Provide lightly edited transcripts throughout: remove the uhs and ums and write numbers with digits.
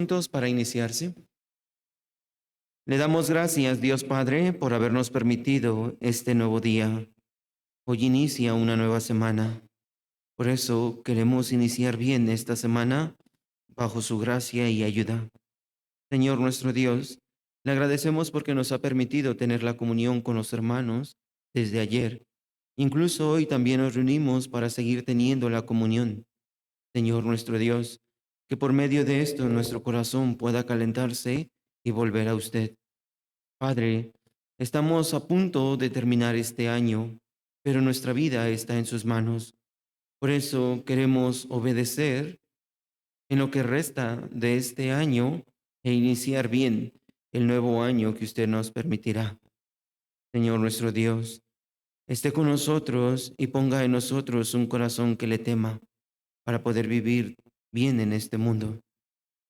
Juntos para iniciarse. Le damos gracias, Dios Padre, por habernos permitido este nuevo día. Hoy inicia una nueva semana. Por eso queremos iniciar bien esta semana bajo su gracia y ayuda. Señor nuestro Dios, le agradecemos porque nos ha permitido tener la comunión con los hermanos desde ayer. Incluso hoy también nos reunimos para seguir teniendo la comunión. Señor nuestro Dios, que por medio de esto nuestro corazón pueda calentarse y volver a usted. Padre, estamos a punto de terminar este año, pero nuestra vida está en sus manos. Por eso queremos obedecer en lo que resta de este año e iniciar bien el nuevo año que usted nos permitirá. Señor nuestro Dios, esté con nosotros y ponga en nosotros un corazón que le tema para poder vivir bien en este mundo.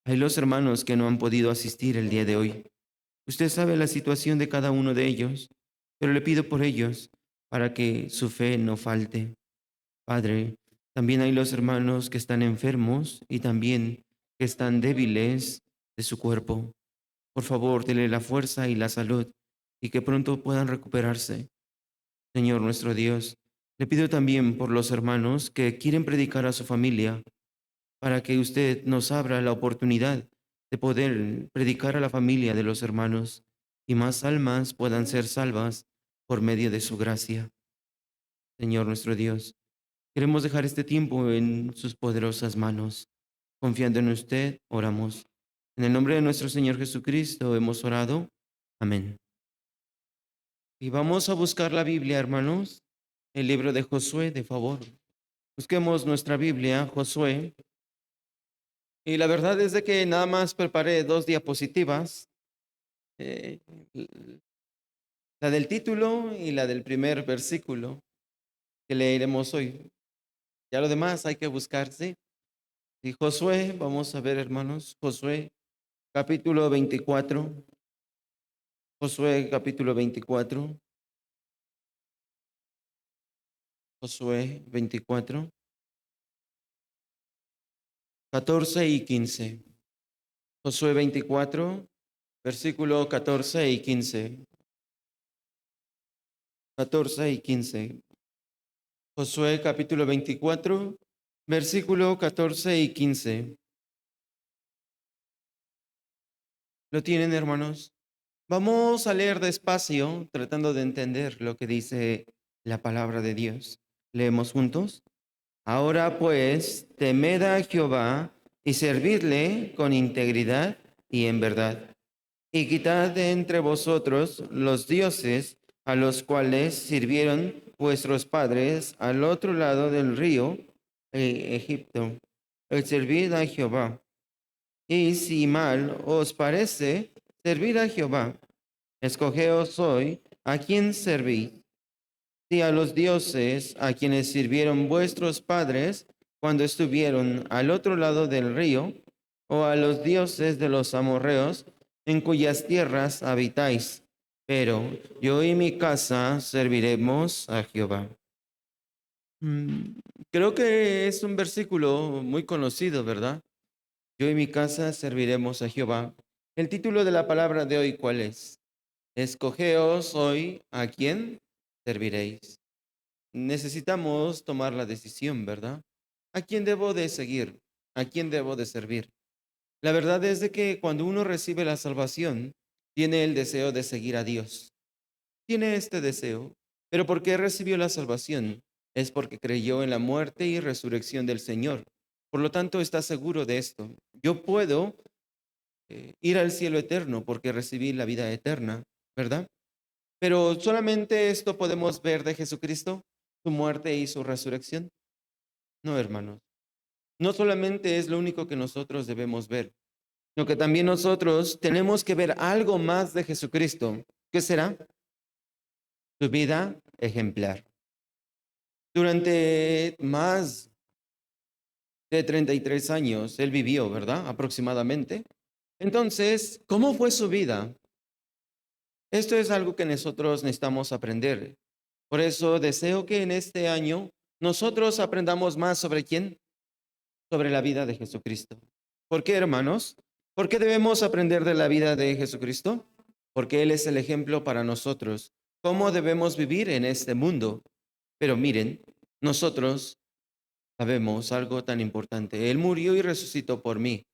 Hay los hermanos que no han podido asistir el día de hoy. Usted sabe la situación de cada uno de ellos, pero le pido por ellos para que su fe no falte. Padre, también hay los hermanos que están enfermos y también que están débiles de su cuerpo. Por favor, dele la fuerza y la salud y que pronto puedan recuperarse. Señor nuestro Dios, le pido también por los hermanos que quieren predicar a su familia, para que usted nos abra la oportunidad de poder predicar a la familia de los hermanos y más almas puedan ser salvas por medio de su gracia. Señor nuestro Dios, queremos dejar este tiempo en sus poderosas manos. Confiando en usted, oramos. En el nombre de nuestro Señor Jesucristo hemos orado. Amén. Y vamos a buscar la Biblia, hermanos, el libro de Josué, de favor. Busquemos nuestra Biblia, Josué. Y la verdad es de que nada más preparé dos diapositivas, eh, la del título y la del primer versículo que leeremos hoy. Ya lo demás hay que buscarse. Y Josué, vamos a ver hermanos, Josué capítulo 24, Josué capítulo 24, Josué 24, 14 y 15. Josué 24, versículo 14 y 15. 14 y 15. Josué capítulo 24, versículo 14 y 15. ¿Lo tienen, hermanos? Vamos a leer despacio, tratando de entender lo que dice la palabra de Dios. Leemos juntos. Ahora pues, temed a Jehová y servidle con integridad y en verdad. Y quitad de entre vosotros los dioses a los cuales sirvieron vuestros padres al otro lado del río, Egipto. Servid a Jehová. Y si mal os parece, servid a Jehová. Escogeos hoy a quién servís, si a los dioses a quienes sirvieron vuestros padres cuando estuvieron al otro lado del río, o a los dioses de los amorreos en cuyas tierras habitáis. Pero yo y mi casa serviremos a Jehová. Mm, Creo que es un versículo muy conocido, ¿verdad? Yo y mi casa serviremos a Jehová. El título de la palabra de hoy, ¿cuál es? Escogeos hoy a quién serviréis. Necesitamos tomar la decisión, ¿verdad? ¿A quién debo de seguir? ¿A quién debo de servir? La verdad es de que cuando uno recibe la salvación, tiene el deseo de seguir a Dios. Tiene este deseo, pero ¿por qué recibió la salvación? Es porque creyó en la muerte y resurrección del Señor. Por lo tanto, está seguro de esto. Yo puedo ir al cielo eterno porque recibí la vida eterna, ¿verdad? Pero solamente esto podemos ver de Jesucristo, su muerte y su resurrección. No, hermanos. No solamente es lo único que nosotros debemos ver, sino que también nosotros tenemos que ver algo más de Jesucristo. ¿Qué será? Su vida ejemplar. Durante más de 33 años él vivió, ¿verdad? Aproximadamente. Entonces, ¿cómo fue su vida? Esto es algo que nosotros necesitamos aprender. Por eso deseo que en este año nosotros aprendamos más sobre quién, sobre la vida de Jesucristo. ¿Por qué, hermanos? ¿Por qué debemos aprender de la vida de Jesucristo? Porque Él es el ejemplo para nosotros. ¿Cómo debemos vivir en este mundo? Pero miren, nosotros sabemos algo tan importante. Él murió y resucitó por mí.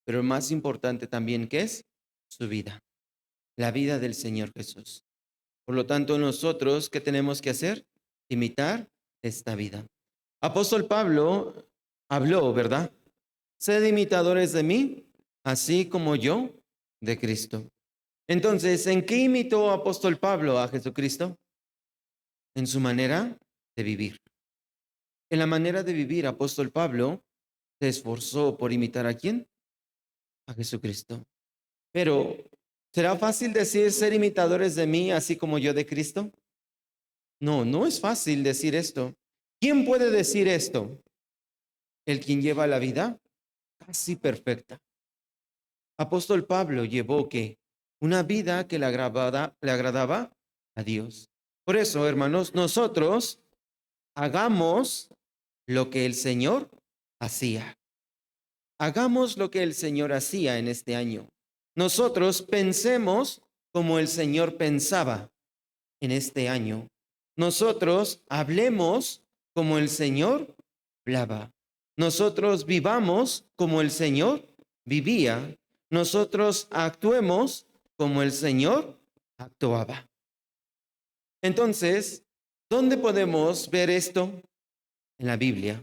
Pero más importante también, ¿qué es? Su vida, la vida del Señor Jesús. Por lo tanto, nosotros, ¿qué tenemos que hacer? Imitar esta vida. Apóstol Pablo habló, ¿verdad? Sed imitadores de mí, así como yo de Cristo. Entonces, ¿en qué imitó apóstol Pablo a Jesucristo? En su manera de vivir. En la manera de vivir, apóstol Pablo se esforzó por imitar ¿a quién? A Jesucristo. Pero, ¿será fácil decir ser imitadores de mí, así como yo de Cristo? No, no es fácil decir esto. ¿Quién puede decir esto? El quien lleva la vida casi perfecta. Apóstol Pablo llevó que una vida que le agradaba a Dios. Por eso, hermanos, nosotros hagamos lo que el Señor hacía. Hagamos lo que el Señor hacía en este año. Nosotros pensemos como el Señor pensaba en este año. Nosotros hablemos como el Señor hablaba. Nosotros vivamos como el Señor vivía. Nosotros actuemos como el Señor actuaba. Entonces, ¿dónde podemos ver esto? En la Biblia.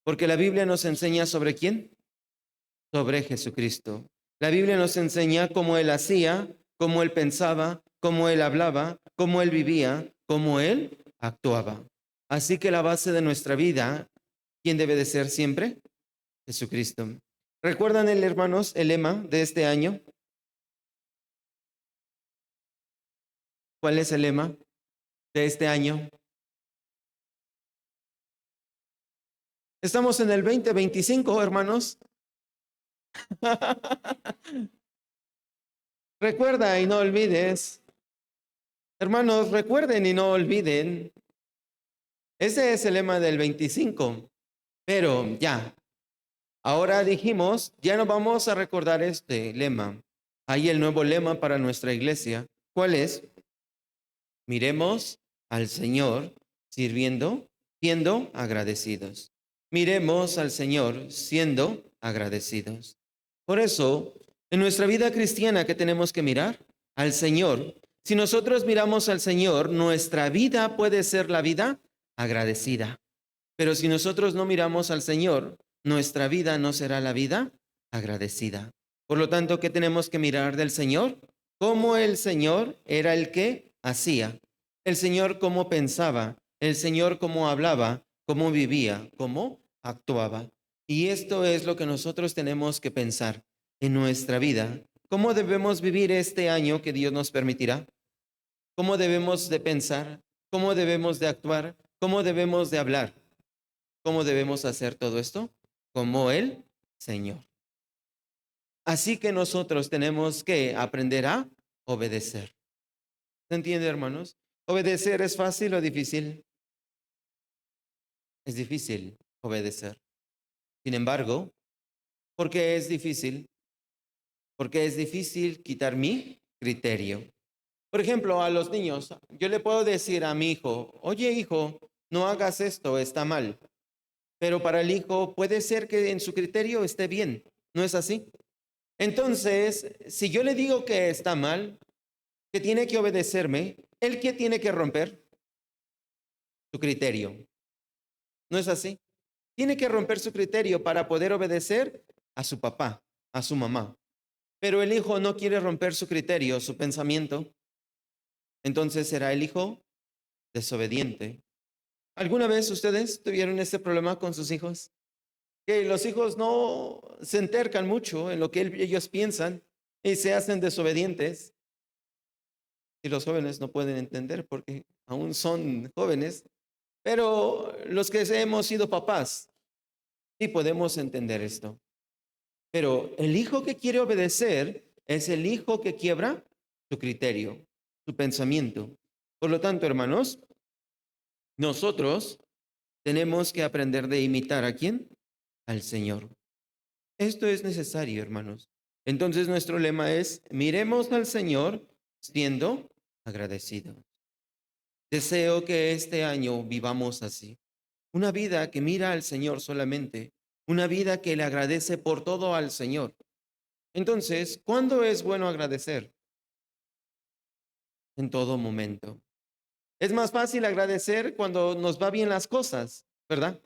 Porque la Biblia nos enseña sobre quién? Sobre Jesucristo. La Biblia nos enseña cómo Él hacía, cómo Él pensaba, cómo Él hablaba, cómo Él vivía, cómo Él actuaba. Así que la base de nuestra vida, ¿quién debe de ser siempre? Jesucristo. ¿Recuerdan, hermanos, el lema de este año? ¿Cuál es el lema de este año? Estamos en el 2025, hermanos. Recuerda y no olvides. Hermanos, recuerden y no olviden. Ese es el lema del 25. Pero ya, ahora dijimos, ya no vamos a recordar este lema. Hay el nuevo lema para nuestra iglesia. ¿Cuál es? Miremos al Señor sirviendo, siendo agradecidos. Miremos al Señor siendo agradecidos. Por eso, en nuestra vida cristiana, ¿qué tenemos que mirar? Al Señor. Si nosotros miramos al Señor, nuestra vida puede ser la vida agradecida. Pero si nosotros no miramos al Señor, nuestra vida no será la vida agradecida. Por lo tanto, ¿qué tenemos que mirar del Señor? Cómo el Señor era el que hacía, el Señor cómo pensaba, el Señor cómo hablaba, cómo vivía, cómo actuaba. Y esto es lo que nosotros tenemos que pensar en nuestra vida. ¿Cómo debemos vivir este año que Dios nos permitirá? ¿Cómo debemos de pensar? ¿Cómo debemos de actuar? ¿Cómo debemos de hablar? ¿Cómo debemos hacer todo esto? Como el Señor. Así que nosotros tenemos que aprender a obedecer. ¿Se entiende, hermanos? ¿Obedecer es fácil o difícil? Es difícil obedecer. Sin embargo, ¿por qué es difícil? Porque es difícil quitar mi criterio. Por ejemplo, a los niños, yo le puedo decir a mi hijo, oye hijo, no hagas esto, está mal. Pero para el hijo puede ser que en su criterio esté bien. ¿No es así? Entonces, si yo le digo que está mal, que tiene que obedecerme, ¿él qué tiene que romper? Su criterio. ¿No es así? Tiene que romper su criterio para poder obedecer a su papá, a su mamá. Pero el hijo no quiere romper su criterio, su pensamiento. Entonces será el hijo desobediente. ¿Alguna vez ustedes tuvieron este problema con sus hijos? Que los hijos no se entercan mucho en lo que ellos piensan y se hacen desobedientes. Y los jóvenes no pueden entender porque aún son jóvenes, pero los que hemos sido papás, sí podemos entender esto. Pero el hijo que quiere obedecer es el hijo que quiebra su criterio, su pensamiento. Por lo tanto, hermanos, nosotros tenemos que aprender de imitar ¿a quién? Al Señor. Esto es necesario, hermanos. Entonces nuestro lema es, miremos al Señor siendo agradecidos. Deseo que este año vivamos así. Una vida que mira al Señor solamente. Una vida que le agradece por todo al Señor. Entonces, ¿cuándo es bueno agradecer? En todo momento. Es más fácil agradecer cuando nos va bien las cosas, ¿verdad?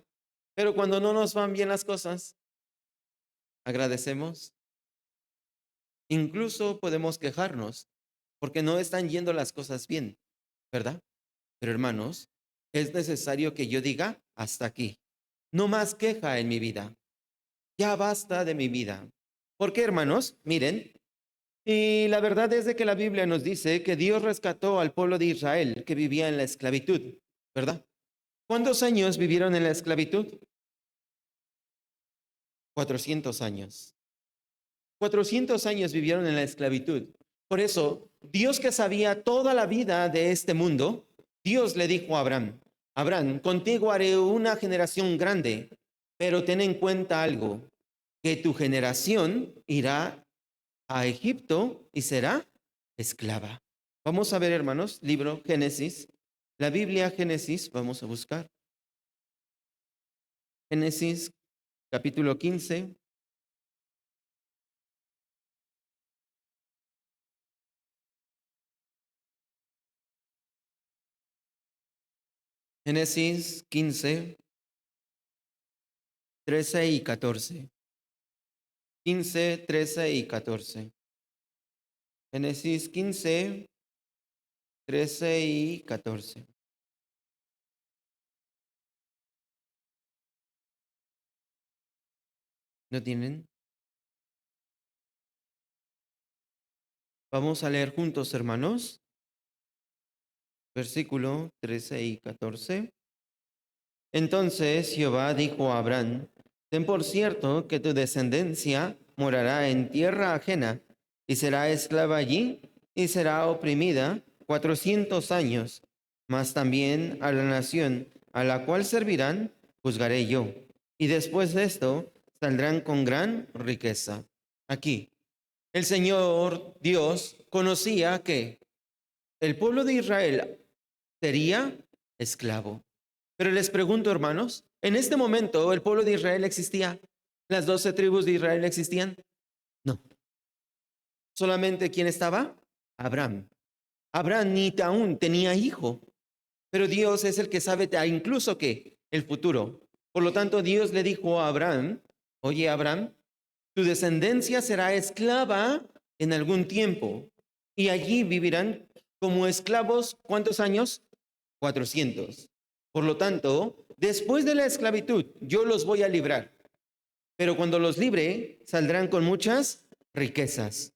Pero cuando no nos van bien las cosas, agradecemos. Incluso podemos quejarnos porque no están yendo las cosas bien, ¿verdad? Pero hermanos, es necesario que yo diga hasta aquí. No más queja en mi vida. Ya basta de mi vida. ¿Por qué, hermanos? Miren, y la verdad es de que la Biblia nos dice que Dios rescató al pueblo de Israel que vivía en la esclavitud, ¿verdad? ¿Cuántos años vivieron en la esclavitud? 400 años. 400 años vivieron en la esclavitud. Por eso, Dios que sabía toda la vida de este mundo, Dios le dijo a Abraham, Abraham, contigo haré una generación grande, pero ten en cuenta algo, que tu generación irá a Egipto y será esclava. Vamos a ver, hermanos, libro Génesis, la Biblia Génesis, vamos a buscar. Génesis capítulo 15. Génesis 15, 13 y 14. 15, 13 y 14. Génesis 15, 13 y 14. ¿No tienen? Vamos a leer juntos, hermanos. Versículo 13 y 14. Entonces Jehová dijo a Abraham, ten por cierto que tu descendencia morará en tierra ajena y será esclava allí y será oprimida 400 años, mas también a la nación a la cual servirán juzgaré yo. Y después de esto saldrán con gran riqueza. Aquí, el Señor Dios conocía que el pueblo de Israel sería esclavo. Pero les pregunto, hermanos, ¿en este momento el pueblo de Israel existía? ¿Las 12 tribus de Israel existían? No. ¿Solamente quién estaba? Abraham. Abraham ni aún tenía hijo, pero Dios es el que sabe incluso que el futuro. Por lo tanto, Dios le dijo a Abraham, oye Abraham, tu descendencia será esclava en algún tiempo y allí vivirán como esclavos, ¿cuántos años? 400. Por lo tanto, después de la esclavitud, yo los voy a librar. Pero cuando los libre, saldrán con muchas riquezas.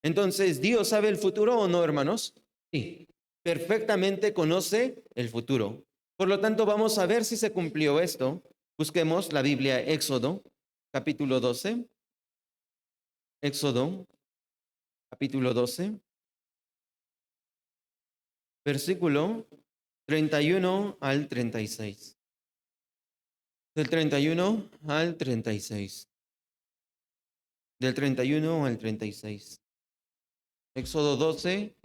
Entonces, ¿Dios sabe el futuro o no, hermanos? Sí, perfectamente conoce el futuro. Por lo tanto, vamos a ver si se cumplió esto. Busquemos la Biblia, Éxodo, capítulo 12. Éxodo, capítulo 12, versículo 31 al 36. Del 31 al 36. Del 31 al 36. Éxodo 12,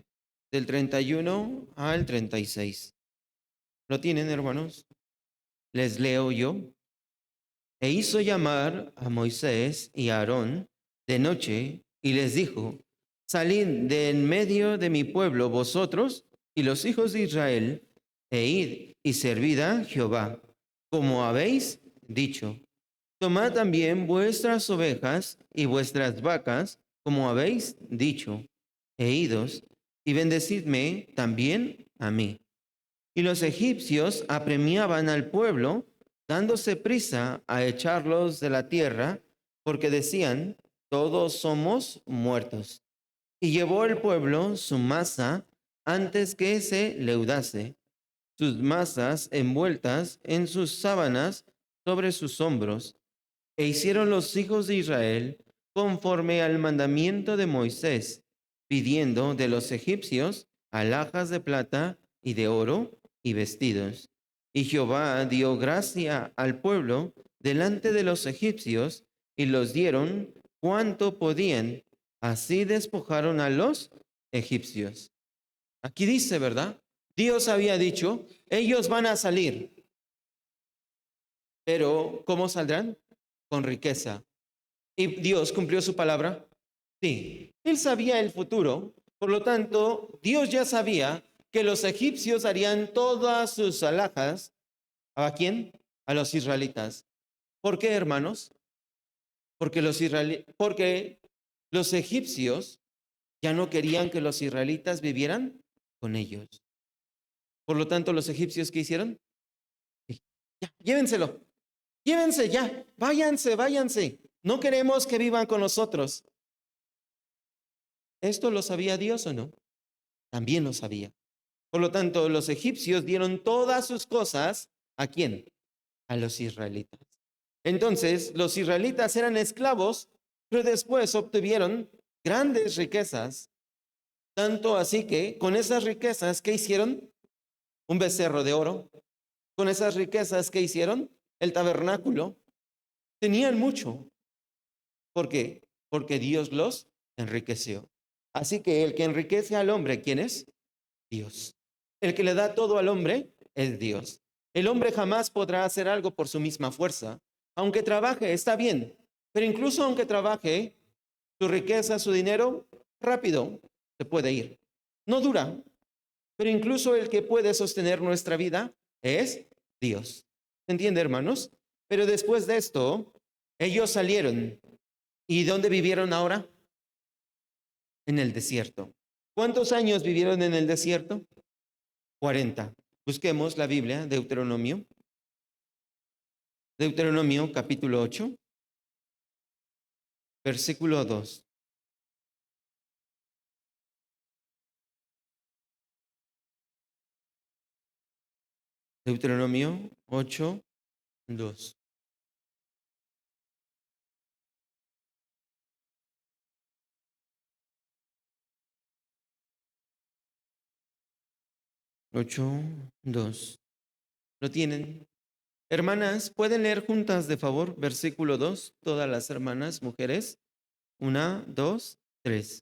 del 31 al 36. ¿Lo tienen, hermanos? Les leo yo. E hizo llamar a Moisés y a Aarón de noche y les dijo, salid de en medio de mi pueblo vosotros y los hijos de Israel, e id y servid a Jehová, como habéis dicho. Tomad también vuestras ovejas y vuestras vacas, como habéis dicho, e idos, y bendecidme también a mí. Y los egipcios apremiaban al pueblo, dándose prisa a echarlos de la tierra, porque decían, todos somos muertos. Y llevó el pueblo su masa antes que se leudase, sus masas envueltas en sus sábanas sobre sus hombros. E hicieron los hijos de Israel conforme al mandamiento de Moisés, pidiendo de los egipcios alhajas de plata y de oro y vestidos. Y Jehová dio gracia al pueblo delante de los egipcios y los dieron cuanto podían Así despojaron a los egipcios. Aquí dice, ¿verdad? Dios había dicho, ellos van a salir, pero ¿cómo saldrán? Con riqueza. ¿Y Dios cumplió su palabra? Sí. Él sabía el futuro, por lo tanto, Dios ya sabía que los egipcios harían todas sus alhajas. ¿A quién? A los israelitas. ¿Por qué, hermanos? Porque los egipcios ya no querían que los israelitas vivieran con ellos. Por lo tanto, los egipcios, ¿qué hicieron? Sí, ya, llévenselo, llévense ya, váyanse, váyanse. No queremos que vivan con nosotros. ¿Esto lo sabía Dios o no? También lo sabía. Por lo tanto, los egipcios dieron todas sus cosas, ¿a quién? A los israelitas. Entonces, los israelitas eran esclavos, pero después obtuvieron grandes riquezas, tanto así que con esas riquezas, ¿qué hicieron? Un becerro de oro. Con esas riquezas, ¿qué hicieron? El tabernáculo. Tenían mucho. ¿Por qué? Porque Dios los enriqueció. Así que el que enriquece al hombre, ¿quién es? Dios. El que le da todo al hombre es Dios. El hombre jamás podrá hacer algo por su misma fuerza. Aunque trabaje, está bien. Pero incluso aunque trabaje, su riqueza, su dinero, rápido se puede ir. No dura. Pero incluso el que puede sostener nuestra vida es Dios. ¿Se entiende, hermanos? Pero después de esto, ellos salieron. ¿Y dónde vivieron ahora? En el desierto. ¿Cuántos años vivieron en el desierto? 40. Busquemos la Biblia, Deuteronomio. Deuteronomio capítulo 8, versículo 2. Deuteronomio 8, 2. 8, 2. ¿Lo tienen? Hermanas, ¿pueden leer juntas, de favor? Versículo 2. Todas las hermanas, mujeres. 1, 2, 3.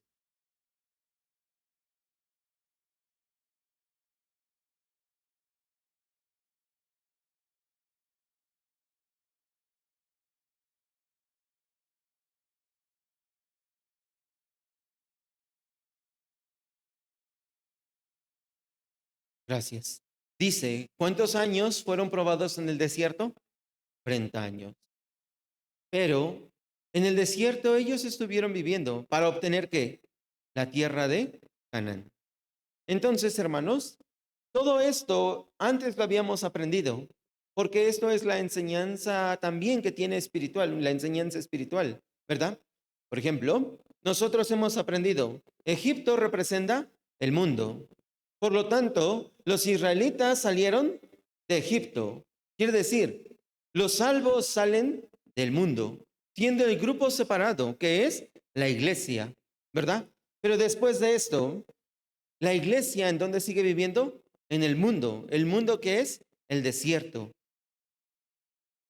Gracias. Dice, ¿cuántos años fueron probados en el desierto? 30 años. Pero en el desierto ellos estuvieron viviendo para obtener ¿qué? La tierra de Canaán. Entonces, hermanos, todo esto antes lo habíamos aprendido, porque esto es la enseñanza también que tiene espiritual, la enseñanza espiritual, ¿verdad? Por ejemplo, nosotros hemos aprendido, Egipto representa el mundo. Por lo tanto, los israelitas salieron de Egipto. Quiere decir, los salvos salen del mundo, siendo el grupo separado, que es la iglesia, ¿verdad? Pero después de esto, la iglesia, ¿en dónde sigue viviendo? En el mundo que es el desierto.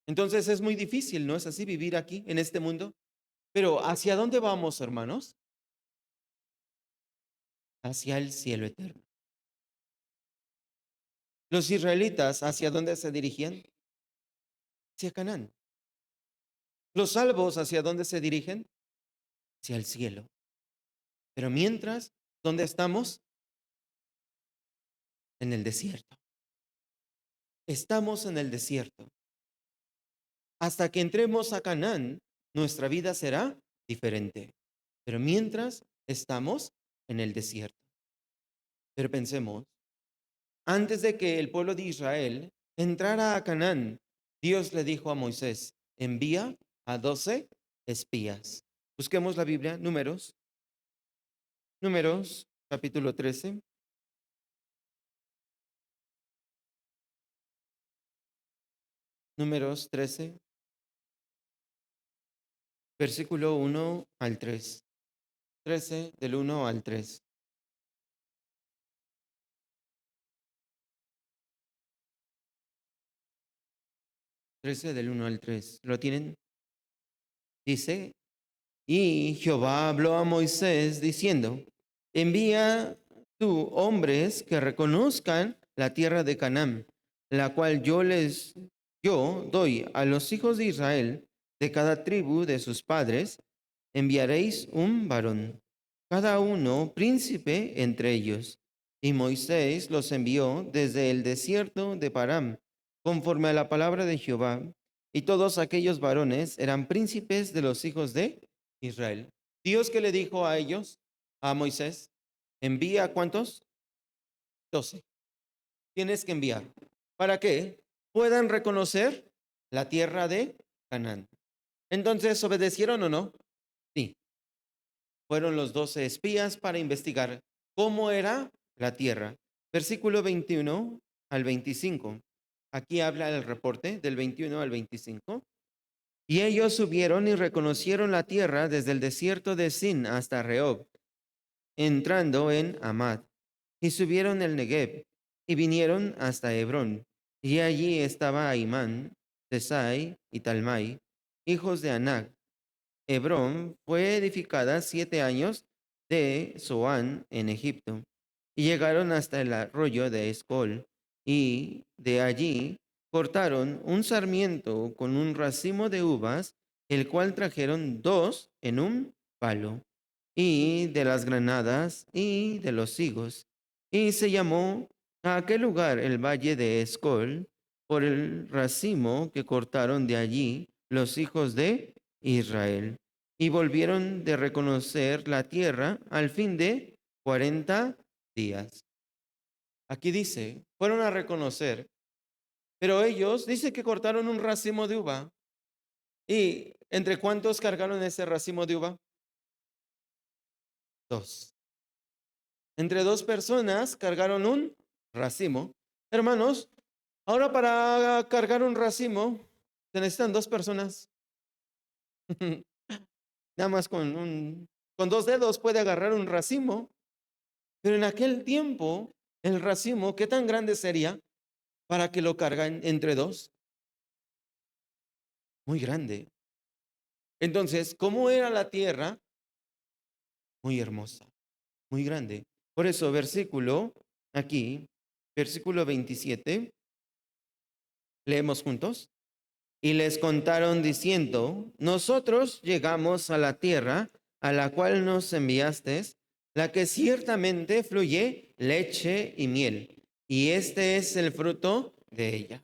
Entonces es muy difícil, ¿no es así? Vivir aquí, en este mundo. Pero ¿hacia dónde vamos, hermanos? Hacia el cielo eterno. Los israelitas, ¿hacia dónde se dirigían? Hacia Canaán. Los salvos, ¿hacia dónde se dirigen? Hacia el cielo. Pero mientras, ¿dónde estamos? En el desierto. Estamos en el desierto. Hasta que entremos a Canaán, nuestra vida será diferente. Pero mientras estamos en el desierto. Pero pensemos, antes de que el pueblo de Israel entrara a Canaán, Dios le dijo a Moisés, envía a 12 espías. Busquemos la Biblia, Números, capítulo 13. Números 13, versículo 1 al 3. 13 del 1 al 3. 13 del 1 al 3. ¿Lo tienen? Dice, Y Jehová habló a Moisés diciendo, envía tú hombres que reconozcan la tierra de Canaán, la cual yo doy a los hijos de Israel de cada tribu de sus padres, enviaréis un varón, cada uno príncipe entre ellos. Y Moisés los envió desde el desierto de Param, conforme a la palabra de Jehová, y todos aquellos varones eran príncipes de los hijos de Israel. Dios que le dijo a ellos, a Moisés, envía ¿cuántos? 12. Tienes que enviar. ¿Para qué? Puedan reconocer la tierra de Canaán. Entonces, ¿obedecieron o no? Sí. Fueron los 12 espías para investigar cómo era la tierra. Versículo 21 al 25. Aquí habla el reporte del 21 al 25. Y ellos subieron y reconocieron la tierra desde el desierto de Sin hasta Rehob, entrando en Amad. Y subieron el Negev y vinieron hasta Hebrón. Y allí estaba Aimán, Tesai y Talmai, hijos de Anac. Hebrón fue edificada 7 años de Zoán en Egipto. Y llegaron hasta el arroyo de Escol. Y de allí cortaron un sarmiento con un racimo de uvas, el cual trajeron 2 en un palo, y de las granadas y de los higos. Y se llamó a aquel lugar el valle de Escol, por el racimo que cortaron de allí los hijos de Israel. Y volvieron de reconocer la tierra al fin de 40 días. Aquí dice, fueron a reconocer, pero ellos dice que cortaron un racimo de uva. ¿Y entre cuántos cargaron ese racimo de uva? 2. Entre 2 personas cargaron un racimo. Hermanos, ahora para cargar un racimo se necesitan 2 personas. Nada más con 2 dedos puede agarrar un racimo. Pero en aquel tiempo, el racimo, ¿qué tan grande sería para que lo cargan entre 2? Muy grande. Entonces, ¿cómo era la tierra? Muy hermosa, muy grande. Por eso, aquí, versículo 27, leemos juntos. Y les contaron diciendo, nosotros llegamos a la tierra a la cual nos enviaste, la que ciertamente fluye leche y miel, y este es el fruto de ella.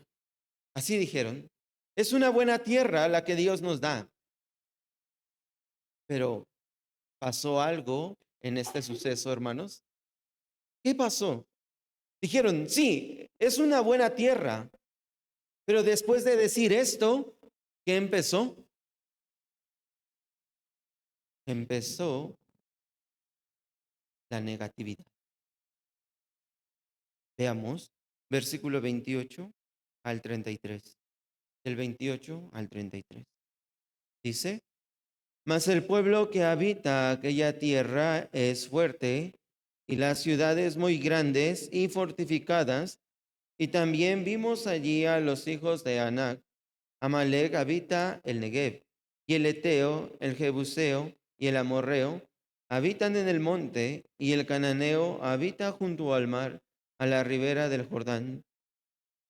Así dijeron, es una buena tierra la que Dios nos da. Pero pasó algo en este suceso, hermanos. ¿Qué pasó? Dijeron, sí, es una buena tierra, pero después de decir esto, ¿qué empezó? Empezó la negatividad. Veamos, versículo 28 al 33. Del 28 al 33. Dice, mas el pueblo que habita aquella tierra es fuerte, y las ciudades muy grandes y fortificadas, y también vimos allí a los hijos de Anac. Amalek habita el Negev, y el Eteo, el Jebuseo y el Amorreo habitan en el monte, y el Cananeo habita junto al mar, a la ribera del Jordán.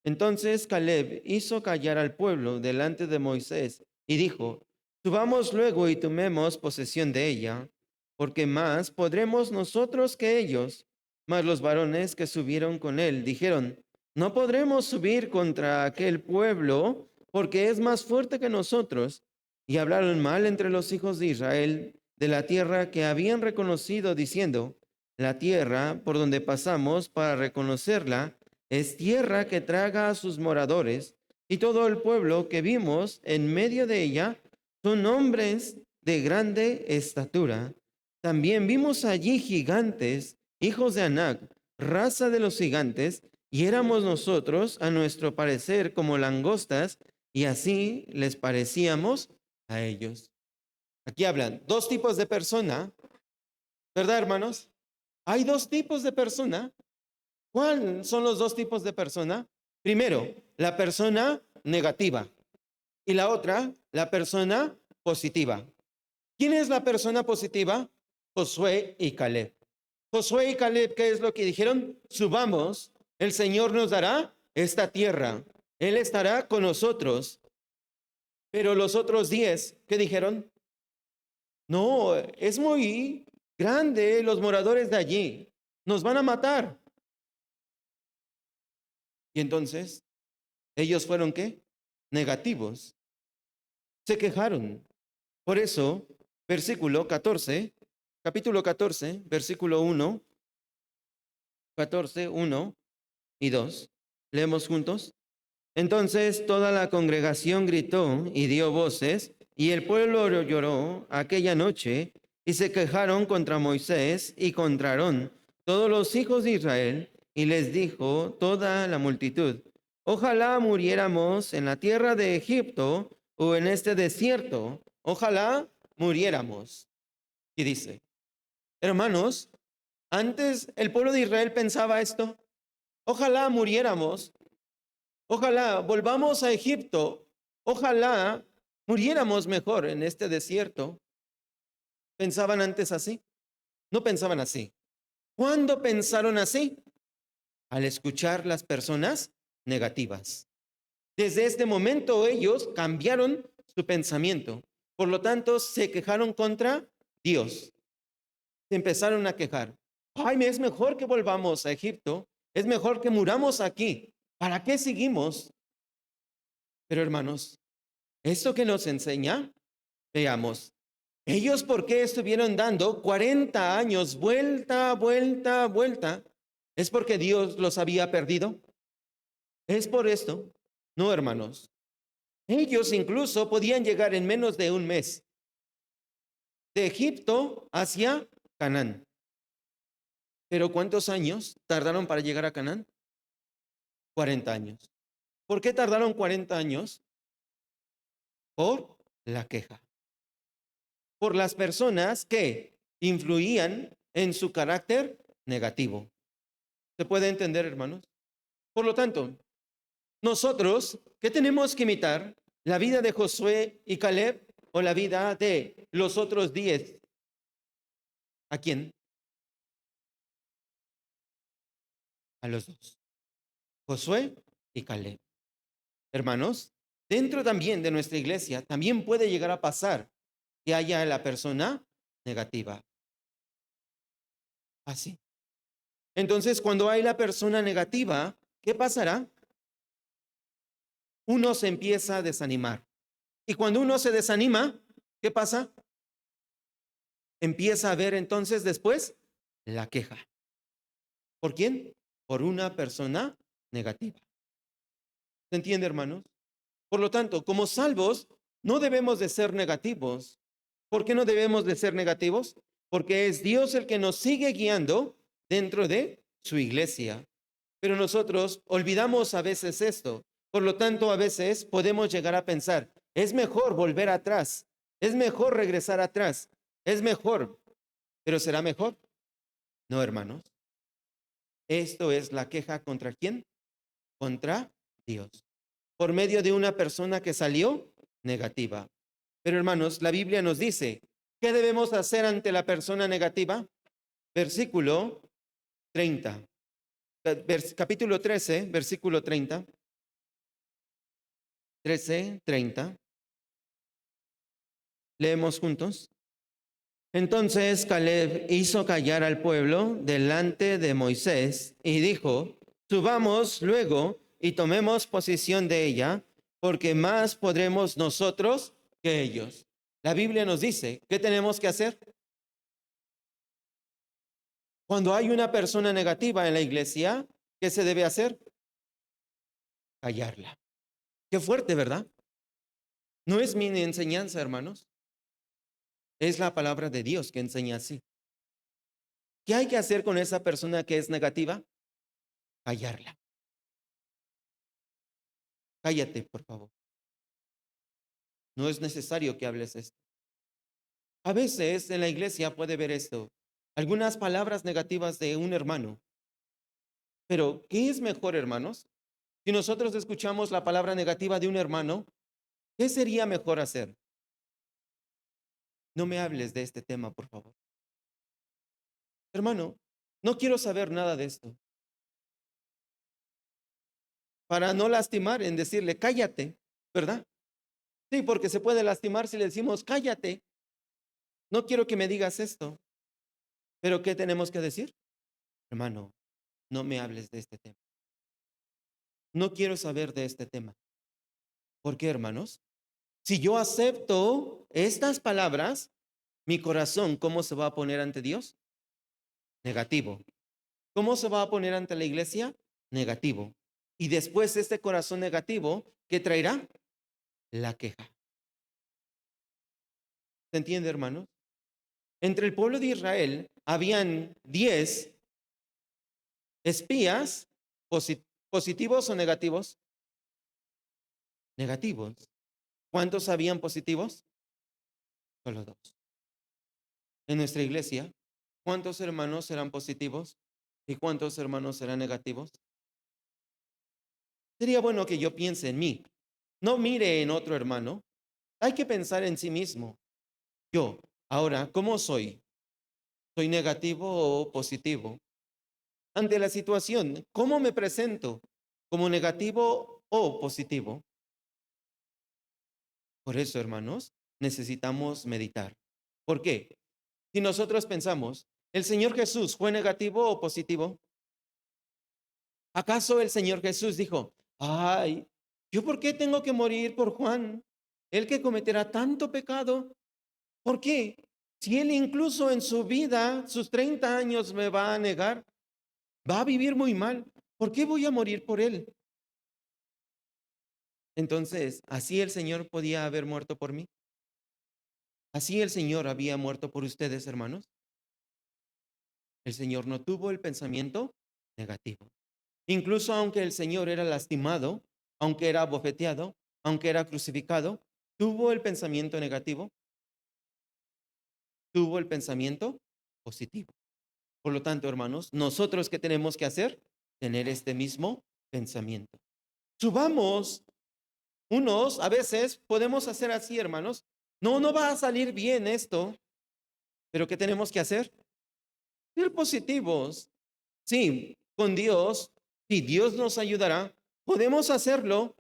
Entonces Caleb hizo callar al pueblo delante de Moisés y dijo, subamos luego y tomemos posesión de ella, porque más podremos nosotros que ellos. Mas los varones que subieron con él dijeron, no podremos subir contra aquel pueblo, porque es más fuerte que nosotros. Y hablaron mal entre los hijos de Israel de la tierra que habían reconocido, diciendo, la tierra por donde pasamos para reconocerla es tierra que traga a sus moradores, y todo el pueblo que vimos en medio de ella son hombres de grande estatura. También vimos allí gigantes, hijos de Anac, raza de los gigantes, y éramos nosotros, a nuestro parecer, como langostas, y así les parecíamos a ellos. Aquí hablan 2 tipos de persona, ¿verdad, hermanos? Hay 2 tipos de persona. ¿Cuáles son los 2 tipos de persona? Primero, la persona negativa y la otra, la persona positiva. ¿Quién es la persona positiva? Josué y Caleb. Josué y Caleb, ¿qué es lo que dijeron? Subamos, el Señor nos dará esta tierra. Él estará con nosotros. Pero los otros 10, ¿qué dijeron? No, es muy grande los moradores de allí. Nos van a matar. Y entonces, ellos fueron ¿qué? Negativos. Se quejaron. Por eso, versículo 14, capítulo 14, versículo 1, 14, 1 y 2. Leemos juntos. Entonces toda la congregación gritó y dio voces, y el pueblo lloró aquella noche, y se quejaron contra Moisés y contra Aarón, todos los hijos de Israel, y les dijo toda la multitud, ojalá muriéramos en la tierra de Egipto o en este desierto, ojalá muriéramos. Y dice, hermanos, antes el pueblo de Israel pensaba esto, ojalá muriéramos. Ojalá volvamos a Egipto. Ojalá muriéramos mejor en este desierto. ¿Pensaban antes así? No pensaban así. ¿Cuándo pensaron así? Al escuchar las personas negativas. Desde este momento ellos cambiaron su pensamiento. Por lo tanto, se quejaron contra Dios. Se empezaron a quejar. Ay, es mejor que volvamos a Egipto. Es mejor que muramos aquí. ¿Para qué seguimos? Pero hermanos, ¿esto que nos enseña? Veamos. Ellos, ¿por qué estuvieron dando 40 años vuelta, vuelta, vuelta? ¿Es porque Dios los había perdido? ¿Es por esto? No, hermanos. Ellos incluso podían llegar en menos de un mes de Egipto hacia Canaán. Pero ¿cuántos años tardaron para llegar a Canaán? 40 años. ¿Por qué tardaron 40 años? Por la queja. Por las personas que influían en su carácter negativo. ¿Se puede entender, hermanos? Por lo tanto, nosotros, ¿qué tenemos que imitar? ¿La vida de Josué y Caleb o la vida de los otros 10? ¿A quién? A los dos. Josué y Caleb. Hermanos, dentro también de nuestra iglesia, también puede llegar a pasar que haya la persona negativa. Así. Entonces, cuando hay la persona negativa, ¿qué pasará? Uno se empieza a desanimar. Y cuando uno se desanima, ¿qué pasa? Empieza a ver entonces después la queja. ¿Por quién? Por una persona negativa. ¿Se entiende, hermanos? Por lo tanto, como salvos, no debemos de ser negativos. ¿Por qué no debemos de ser negativos? Porque es Dios el que nos sigue guiando dentro de su iglesia. Pero nosotros olvidamos a veces esto. Por lo tanto, a veces podemos llegar a pensar, es mejor volver atrás, es mejor regresar atrás, es mejor, pero ¿será mejor? No, hermanos. Esto es la queja contra quién? Contra Dios. Por medio de una persona que salió negativa. Pero hermanos, la Biblia nos dice, ¿qué debemos hacer ante la persona negativa? Versículo 30. Capítulo 13, versículo 30. 13, 30. Leemos juntos. Entonces Caleb hizo callar al pueblo delante de Moisés y dijo, subamos luego y tomemos posesión de ella, porque más podremos nosotros que ellos. La Biblia nos dice, ¿qué tenemos que hacer? Cuando hay una persona negativa en la iglesia, ¿qué se debe hacer? Callarla. Qué fuerte, ¿verdad? No es mi enseñanza, hermanos. Es la palabra de Dios que enseña así. ¿Qué hay que hacer con esa persona que es negativa? Callarla. Cállate, por favor. No es necesario que hables esto. A veces en la iglesia puede ver esto. Algunas palabras negativas de un hermano. Pero, ¿qué es mejor, hermanos? Si nosotros escuchamos la palabra negativa de un hermano, ¿qué sería mejor hacer? no me hables de este tema, por favor. Hermano, no quiero saber nada de esto. Para no lastimar en decirle, cállate, ¿verdad? Sí, porque se puede lastimar si le decimos, cállate. No quiero que me digas esto. Pero ¿qué tenemos que decir? Hermano, no me hables de este tema. No quiero saber de este tema. ¿Por qué, hermanos? Si yo acepto estas palabras, mi corazón, ¿cómo se va a poner ante Dios? Negativo. ¿Cómo se va a poner ante la iglesia? Negativo. Y después este corazón negativo, ¿qué traerá? La queja. ¿Se entiende, hermanos? Entre el pueblo de Israel habían 10 espías positivos o negativos. Negativos. ¿Cuántos habían positivos? Solo 2. En nuestra iglesia, ¿cuántos hermanos eran positivos y cuántos hermanos eran negativos? Sería bueno que yo piense en mí. No mire en otro hermano. Hay que pensar en sí mismo. Yo, ahora, ¿cómo soy? ¿Soy negativo o positivo? Ante la situación, ¿cómo me presento? ¿Como negativo o positivo? Por eso, hermanos, necesitamos meditar. ¿Por qué? Si nosotros pensamos, ¿el Señor Jesús fue negativo o positivo? ¿Acaso el Señor Jesús dijo, ay, ¿yo por qué tengo que morir por Juan? Él que cometerá tanto pecado. ¿Por qué? Si él incluso en su vida, sus 30 años me va a negar, va a vivir muy mal. ¿Por qué voy a morir por él? Entonces, ¿así el Señor podía haber muerto por mí? ¿Así el Señor había muerto por ustedes, hermanos? El Señor no tuvo el pensamiento negativo. Incluso aunque el Señor era lastimado, aunque era abofeteado, aunque era crucificado, tuvo el pensamiento negativo, tuvo el pensamiento positivo. Por lo tanto, hermanos, nosotros qué tenemos que hacer? Tener este mismo pensamiento. Subamos unos, a veces podemos hacer así, hermanos. No, no va a salir bien esto, pero ¿qué tenemos que hacer? Ser positivos. Sí, con Dios, si Dios nos ayudará, podemos hacerlo.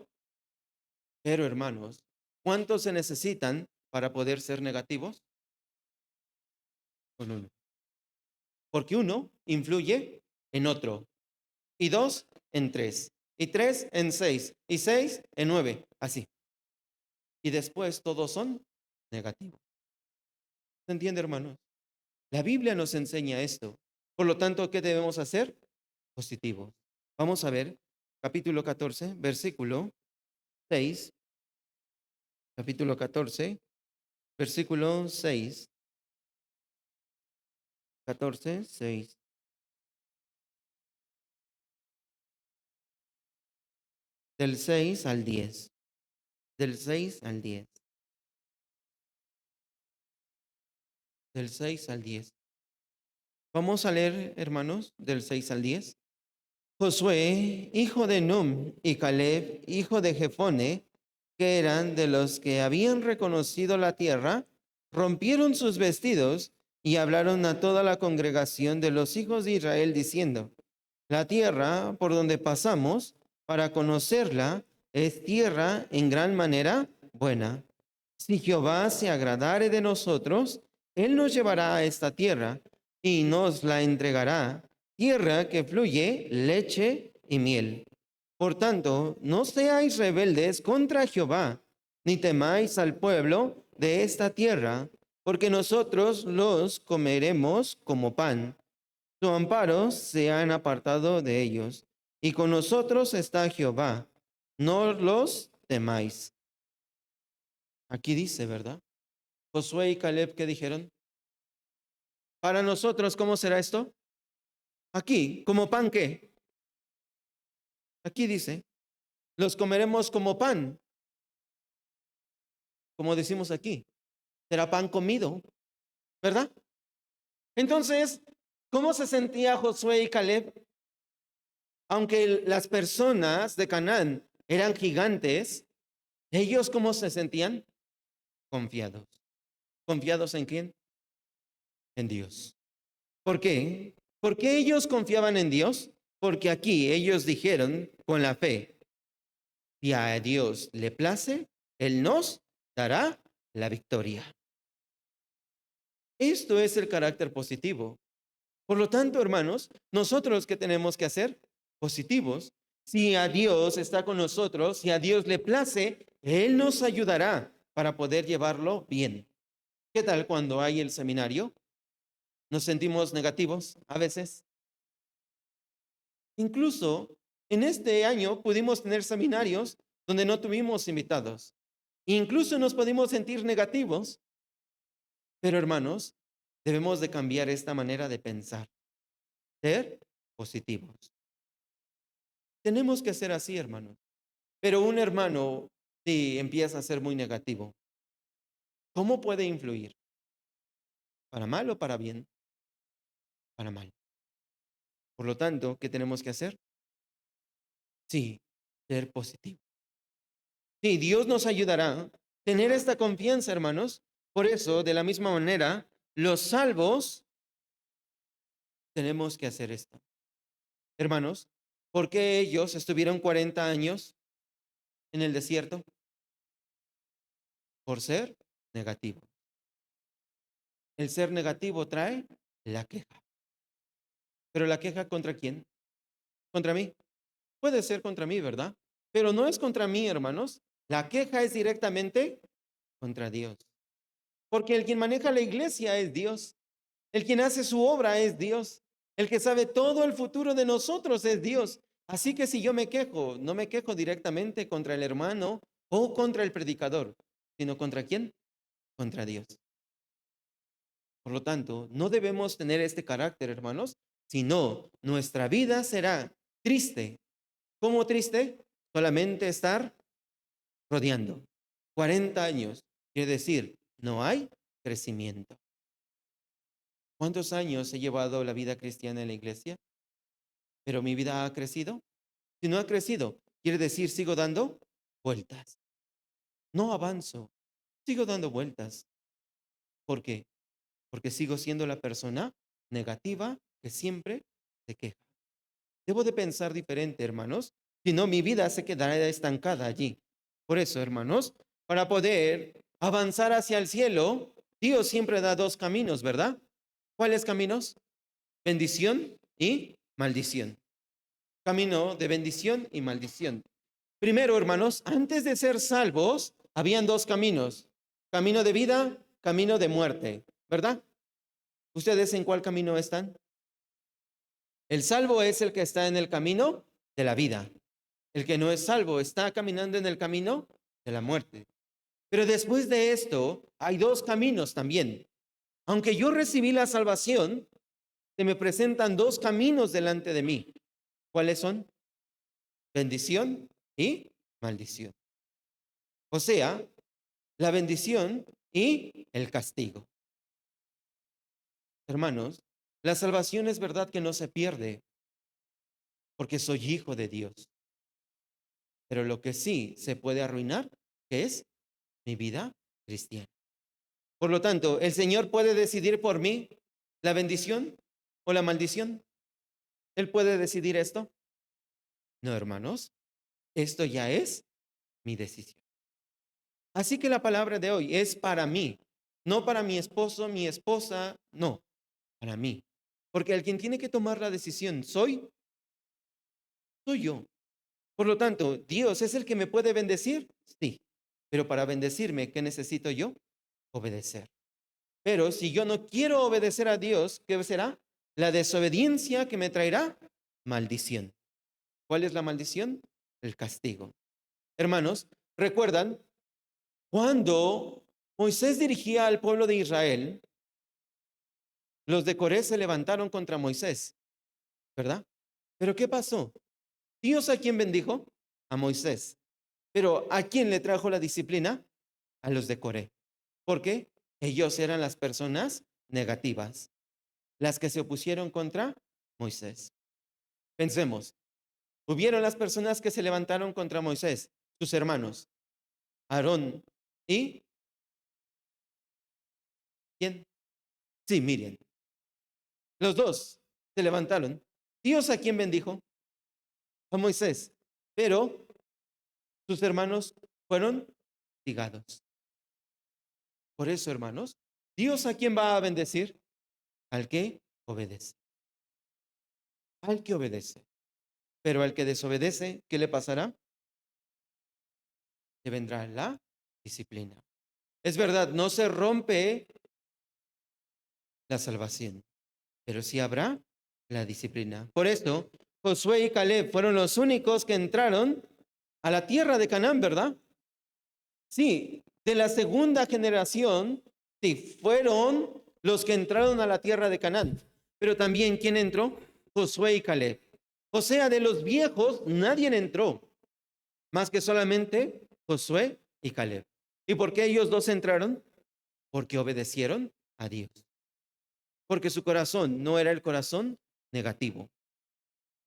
Pero hermanos, ¿cuántos se necesitan para poder ser negativos? Con uno. Porque uno influye en otro. Y dos en tres. Y tres en seis. Y seis en nueve. Así. Y después todos son negativos. ¿Se entiende, hermanos? La Biblia nos enseña esto. Por lo tanto, ¿qué debemos hacer? Positivos. Vamos a ver capítulo 14, versículo 6. Capítulo 14, versículo 6. 14, 6. Del 6 al 10. Del 6 al 10. Del 6 al 10. Vamos a leer, hermanos, del 6 al 10. Josué, hijo de Num, y Caleb, hijo de Jefone, que eran de los que habían reconocido la tierra, rompieron sus vestidos y hablaron a toda la congregación de los hijos de Israel, diciendo, la tierra por donde pasamos para conocerla es tierra en gran manera buena. Si Jehová se agradare de nosotros, Él nos llevará a esta tierra y nos la entregará, tierra que fluye leche y miel. Por tanto, no seáis rebeldes contra Jehová, ni temáis al pueblo de esta tierra, porque nosotros los comeremos como pan. Su amparo se han apartado de ellos, y con nosotros está Jehová. No los temáis. Aquí dice, ¿verdad? Josué y Caleb, ¿qué dijeron? Para nosotros, ¿cómo será esto? Aquí, como pan, ¿qué? Aquí dice, los comeremos como pan, como decimos aquí. Será pan comido, ¿verdad? Entonces, ¿cómo se sentía Josué y Caleb? Aunque las personas de Canaán eran gigantes, ellos ¿cómo se sentían? Confiados. ¿Confiados en quién? En Dios. ¿Por qué? ¿Por qué ellos confiaban en Dios? Porque aquí ellos dijeron con la fe, si a Dios le place, Él nos dará la victoria. Esto es el carácter positivo. Por lo tanto, hermanos, nosotros ¿qué tenemos que hacer? Positivos. Si a Dios está con nosotros, si a Dios le place, Él nos ayudará para poder llevarlo bien. ¿Qué tal cuando hay el seminario? ¿Nos sentimos negativos a veces? Incluso en este año pudimos tener seminarios donde no tuvimos invitados. Incluso nos pudimos sentir negativos. Pero hermanos, debemos de cambiar esta manera de pensar, ser positivos. Tenemos que ser así, hermanos. Pero un hermano, si empieza a ser muy negativo, ¿cómo puede influir? ¿Para mal o para bien? Para mal. Por lo tanto, ¿qué tenemos que hacer? Sí, ser positivo. Sí, Dios nos ayudará a tener esta confianza, hermanos. Por eso, de la misma manera, los salvos tenemos que hacer esto. Hermanos, ¿por qué ellos estuvieron 40 años en el desierto? Por ser negativo. El ser negativo trae la queja. Pero la queja ¿contra quién? ¿Contra mí? Puede ser contra mí, ¿verdad? Pero no es contra mí, hermanos. La queja es directamente contra Dios. Porque el quien maneja la iglesia es Dios. El quien hace su obra es Dios. El que sabe todo el futuro de nosotros es Dios. Así que si yo me quejo, no me quejo directamente contra el hermano o contra el predicador, sino contra quién? Contra Dios. Por lo tanto, no debemos tener este carácter, hermanos, sino nuestra vida será triste. ¿Cómo triste? Solamente estar rodeando. 40 años, quiere decir, no hay crecimiento. ¿Cuántos años he llevado la vida cristiana en la iglesia? ¿Pero mi vida ha crecido? Si no ha crecido, quiere decir, sigo dando vueltas. No avanzo, sigo dando vueltas. ¿Por qué? Porque sigo siendo la persona negativa que siempre se queja. Debo de pensar diferente, hermanos, si no mi vida se quedará estancada allí. Por eso, hermanos, para poder avanzar hacia el cielo, Dios siempre da dos caminos, ¿verdad? ¿Cuáles caminos? Bendición y maldición. Camino de bendición y maldición. Primero, hermanos, antes de ser salvos, habían dos caminos. Camino de vida, camino de muerte, ¿verdad? ¿Ustedes en cuál camino están? El salvo es el que está en el camino de la vida. El que no es salvo está caminando en el camino de la muerte. Pero después de esto, hay dos caminos también. Aunque yo recibí la salvación, se me presentan dos caminos delante de mí. ¿Cuáles son? Bendición y maldición. O sea, la bendición y el castigo. Hermanos, la salvación es verdad que no se pierde porque soy hijo de Dios. Pero lo que sí se puede arruinar es mi vida cristiana. Por lo tanto, ¿el Señor puede decidir por mí la bendición o la maldición? ¿Él puede decidir esto? No, hermanos, esto ya es mi decisión. Así que la palabra de hoy es para mí, no para mi esposo, mi esposa, no, para mí. Porque el quien tiene que tomar la decisión soy yo. Por lo tanto, ¿Dios es el que me puede bendecir? Sí. Pero para bendecirme, ¿qué necesito yo? Obedecer. Pero si yo no quiero obedecer a Dios, ¿qué será? La desobediencia que me traerá maldición. ¿Cuál es la maldición? El castigo. Hermanos, ¿recuerdan cuando Moisés dirigía al pueblo de Israel? Los de Coré se levantaron contra Moisés, ¿verdad? Pero ¿qué pasó? Dios, ¿a quién bendijo? A Moisés. Pero ¿a quién le trajo la disciplina? A los de Coré. ¿Por qué? Ellos eran las personas negativas, las que se opusieron contra Moisés. Pensemos, hubieron las personas que se levantaron contra Moisés, sus hermanos, Aarón y ¿Quién? Sí, Miriam. Los dos se levantaron. Dios a quién bendijo? A Moisés. Pero sus hermanos fueron castigados. Por eso, hermanos, Dios a quién va a bendecir? Al que obedece. Al que obedece. Pero al que desobedece, ¿qué le pasará? Le vendrá la disciplina. Es verdad, no se rompe la salvación, pero sí habrá la disciplina. Por esto, Josué y Caleb fueron los únicos que entraron a la tierra de Canaán, ¿verdad? Sí, de la segunda generación, sí, fueron los que entraron a la tierra de Canaán. Pero también, ¿quién entró? Josué y Caleb. O sea, de los viejos, nadie entró, más que solamente Josué y Caleb. ¿Y por qué ellos dos entraron? Porque obedecieron a Dios. Porque su corazón no era el corazón negativo.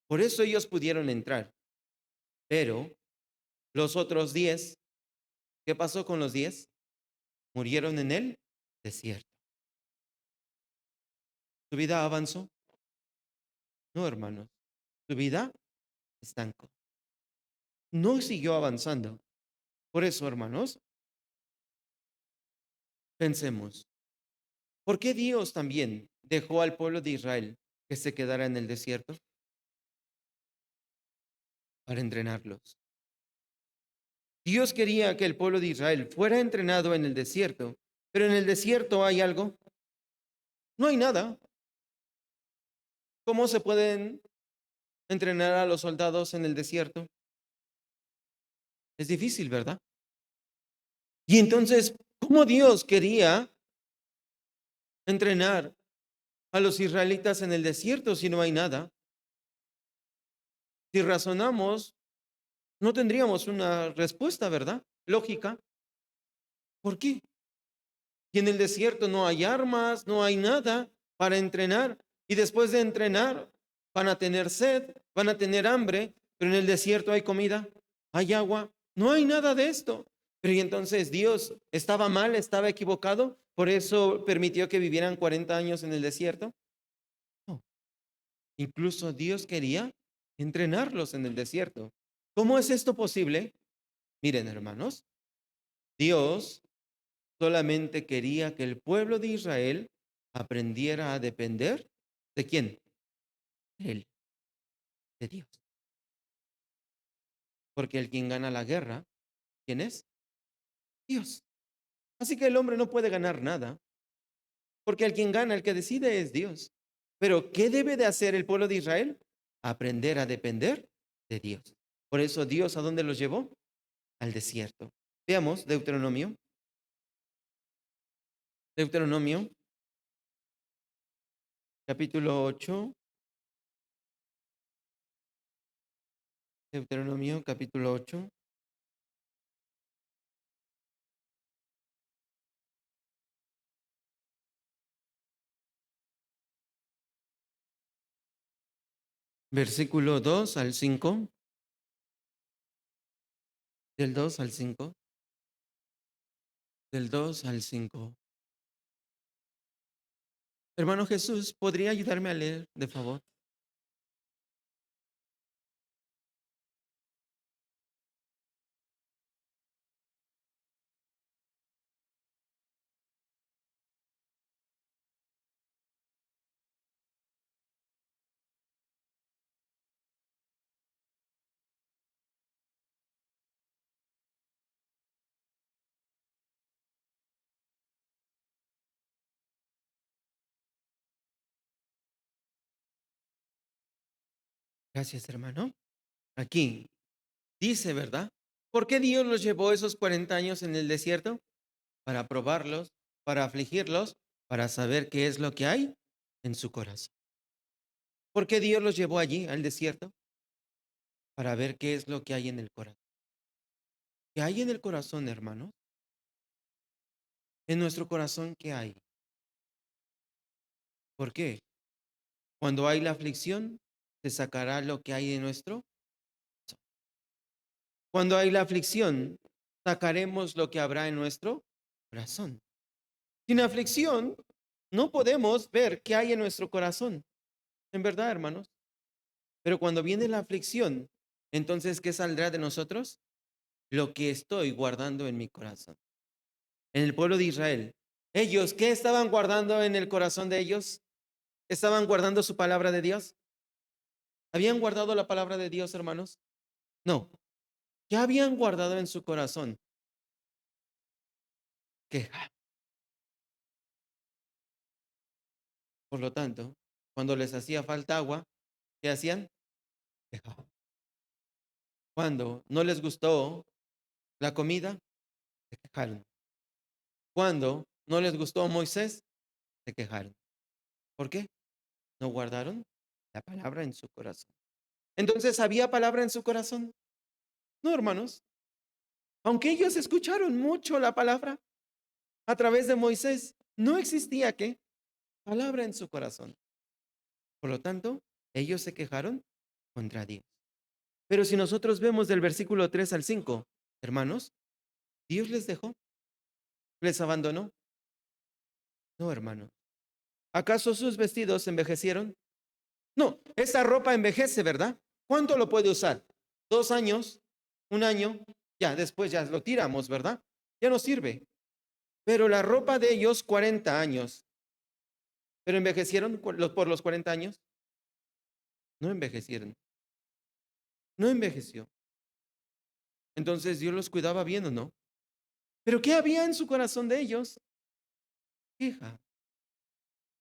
Por eso ellos pudieron entrar. Pero los otros 10, ¿qué pasó con los 10? Murieron en el desierto. ¿Su vida avanzó? No, hermanos. Su vida estancó. No siguió avanzando. Por eso, hermanos, pensemos, ¿por qué Dios también dejó al pueblo de Israel que se quedara en el desierto? Para entrenarlos. Dios quería que el pueblo de Israel fuera entrenado en el desierto, pero en el desierto hay algo. No hay nada. ¿Cómo se pueden entrenar a los soldados en el desierto? Es difícil, ¿verdad? Y entonces, ¿cómo Dios quería entrenar a los israelitas en el desierto si no hay nada? Si razonamos, no tendríamos una respuesta, ¿verdad? Lógica. ¿Por qué? Y en el desierto no hay armas, no hay nada para entrenar. Y después de entrenar, van a tener sed, van a tener hambre, pero en el desierto hay comida, hay agua, no hay nada de esto. Pero y entonces Dios estaba mal, estaba equivocado, por eso permitió que vivieran 40 años en el desierto. No. Incluso Dios quería entrenarlos en el desierto. ¿Cómo es esto posible? Miren, hermanos, Dios solamente quería que el pueblo de Israel aprendiera a depender de quién, de él, de Dios. Porque el quien gana la guerra, ¿quién es? Dios. Así que el hombre no puede ganar nada, porque el quien gana, el que decide es Dios. Pero ¿qué debe de hacer el pueblo de Israel? Aprender a depender de Dios. Por eso Dios, ¿a dónde los llevó? Al desierto. Veamos Deuteronomio. Deuteronomio, capítulo 8. Deuteronomio, capítulo 8. Versículo 2 al 5. Del 2 al 5. Del 2 al 5. Hermano Jesús, ¿podría ayudarme a leer, de favor? Gracias, hermano. Aquí dice, ¿verdad? ¿Por qué Dios los llevó esos 40 años en el desierto? Para probarlos, para afligirlos, para saber qué es lo que hay en su corazón. ¿Por qué Dios los llevó allí, al desierto? Para ver qué es lo que hay en el corazón. ¿Qué hay en el corazón, hermanos? En nuestro corazón, ¿qué hay? ¿Por qué? Cuando hay la aflicción, se sacará lo que hay de nuestro. Cuando hay la aflicción, sacaremos lo que habrá en nuestro corazón. Sin aflicción, no podemos ver qué hay en nuestro corazón. En verdad, hermanos. Pero cuando viene la aflicción, entonces, ¿qué saldrá de nosotros? Lo que estoy guardando en mi corazón. En el pueblo de Israel, ellos, ¿qué estaban guardando en el corazón de ellos? ¿Estaban guardando su palabra de Dios? ¿Habían guardado la palabra de Dios, hermanos? No. ¿Qué habían guardado en su corazón? Queja. Por lo tanto, cuando les hacía falta agua, ¿qué hacían? Queja. Cuando no les gustó la comida, se quejaron. Cuando no les gustó Moisés, se quejaron. ¿Por qué? No guardaron la palabra en su corazón. Entonces, ¿había palabra en su corazón? No, hermanos. Aunque ellos escucharon mucho la palabra a través de Moisés, no existía qué palabra en su corazón. Por lo tanto, ellos se quejaron contra Dios. Pero si nosotros vemos del versículo 3 al 5, hermanos, Dios les dejó, les abandonó. No, hermanos. ¿Acaso sus vestidos envejecieron? No, esta ropa envejece, ¿verdad? ¿Cuánto lo puede usar? 2 años, 1 año, ya después ya lo tiramos, ¿verdad? Ya no sirve. Pero la ropa de ellos, 40 años. ¿Pero envejecieron por los 40 años? No envejecieron. No envejeció. Entonces, ¿Dios los cuidaba bien o no? ¿Pero qué había en su corazón de ellos? Queja.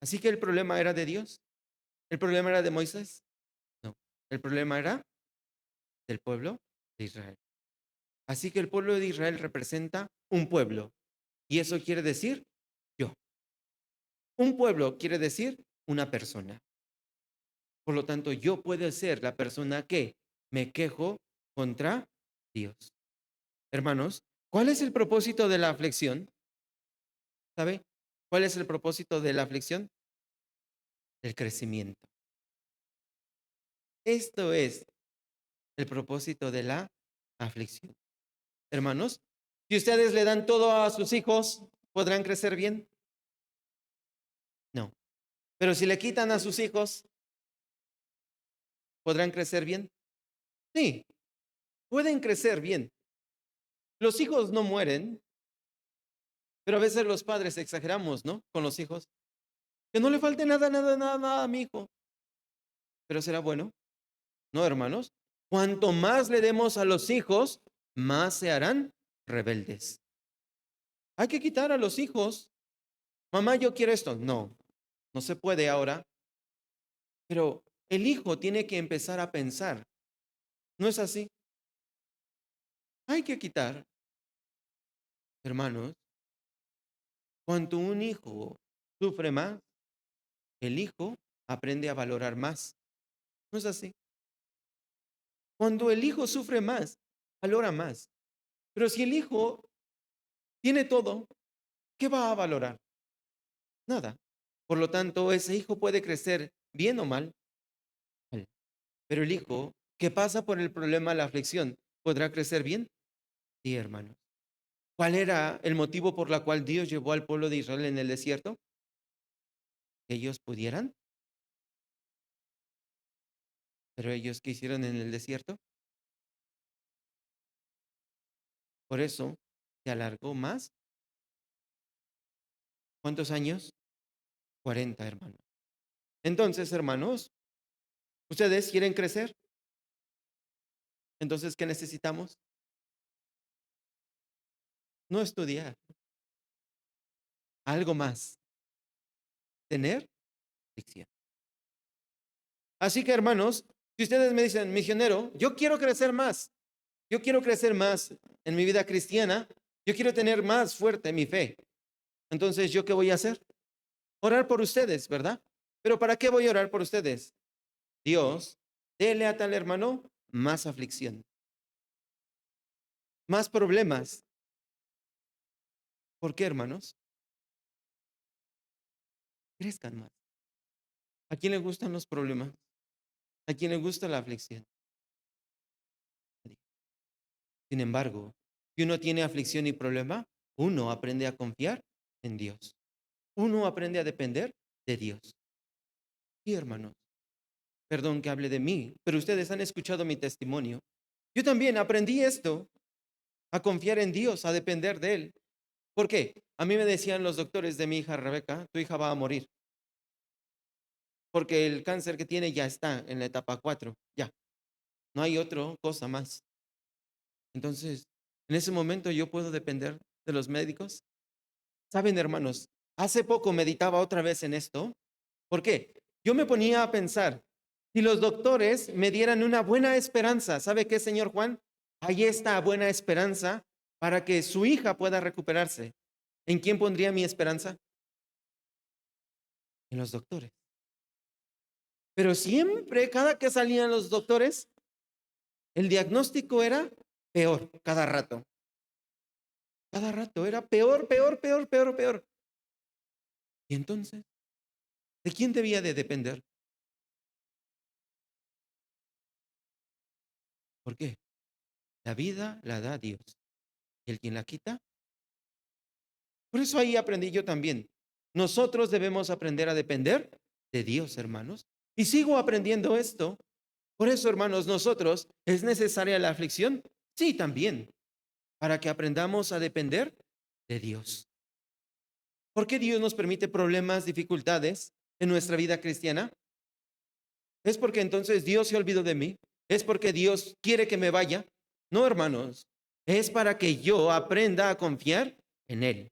Así que el problema era de Dios. ¿El problema era de Moisés? No. El problema era del pueblo de Israel. Así que el pueblo de Israel representa un pueblo. Y eso quiere decir yo. Un pueblo quiere decir una persona. Por lo tanto, yo puedo ser la persona que me quejo contra Dios. Hermanos, ¿cuál es el propósito de la aflicción? ¿Sabe? ¿Cuál es el propósito de la aflicción? El crecimiento. Esto es el propósito de la aflicción. Hermanos, si ustedes le dan todo a sus hijos, ¿podrán crecer bien? No. Pero si le quitan a sus hijos, ¿podrán crecer bien? Sí, pueden crecer bien. Los hijos no mueren, pero a veces los padres exageramos, ¿no? Con los hijos. Que no le falte nada, nada, nada, nada a mi hijo. Pero será bueno. No, hermanos. Cuanto más le demos a los hijos, más se harán rebeldes. Hay que quitar a los hijos. Mamá, yo quiero esto. No, no se puede ahora. Pero el hijo tiene que empezar a pensar. ¿No es así? Hay que quitar, hermanos. Cuanto un hijo sufre más, el hijo aprende a valorar más. ¿No es así? Cuando el hijo sufre más, valora más. Pero si el hijo tiene todo, ¿qué va a valorar? Nada. Por lo tanto, ese hijo puede crecer bien o mal. Mal. Pero el hijo que pasa por el problema, la aflicción, ¿podrá crecer bien? Sí, hermanos. ¿Cuál era el motivo por la cual Dios llevó al pueblo de Israel en el desierto? Que ellos pudieran. Pero ellos, ¿qué hicieron en el desierto? Por eso se alargó más. ¿Cuántos años? 40, hermanos. Entonces, hermanos, ¿ustedes quieren crecer? Entonces, ¿qué necesitamos? No estudiar, algo más, tener ficción. Así que, hermanos, si ustedes me dicen, misionero, yo quiero crecer más en mi vida cristiana, yo quiero tener más fuerte mi fe. Entonces, ¿yo qué voy a hacer? Orar por ustedes, ¿verdad? Pero ¿para qué voy a orar por ustedes? Dios, dele a tal hermano más aflicción, más problemas. ¿Por qué, hermanos? Crezcan más. ¿A quién le gustan los problemas? ¿A quién le gusta la aflicción? Sin embargo, si uno tiene aflicción y problema, uno aprende a confiar en Dios. uno aprende a depender de Dios. Sí, hermanos, perdón que hable de mí, pero ustedes han escuchado mi testimonio. Yo también aprendí esto, a confiar en Dios, a depender de Él. ¿Por qué? A mí me decían los doctores de mi hija Rebeca, tu hija va a morir, porque el cáncer que tiene ya está en la etapa 4, ya, no hay otra cosa más. Entonces, en ese momento yo puedo depender de los médicos. Saben, hermanos, hace poco meditaba otra vez en esto. ¿Por qué? Yo me ponía a pensar, si los doctores me dieran una buena esperanza, ¿sabe qué, señor Juan? Ahí está buena esperanza para que su hija pueda recuperarse. ¿En quién pondría mi esperanza? En los doctores. Pero siempre, cada que salían los doctores, el diagnóstico era peor, cada rato. Cada rato era peor, peor, peor, peor, peor. Y entonces, ¿de quién debía de depender? ¿Por qué? La vida la da Dios. Y el quien la quita. Por eso ahí aprendí yo también. Nosotros debemos aprender a depender de Dios, hermanos. Y sigo aprendiendo esto. Por eso, hermanos, nosotros, ¿es necesaria la aflicción? Sí, también, para que aprendamos a depender de Dios. ¿Por qué Dios nos permite problemas, dificultades en nuestra vida cristiana? ¿Es porque entonces Dios se olvidó de mí? ¿Es porque Dios quiere que me vaya? No, hermanos. Es para que yo aprenda a confiar en Él,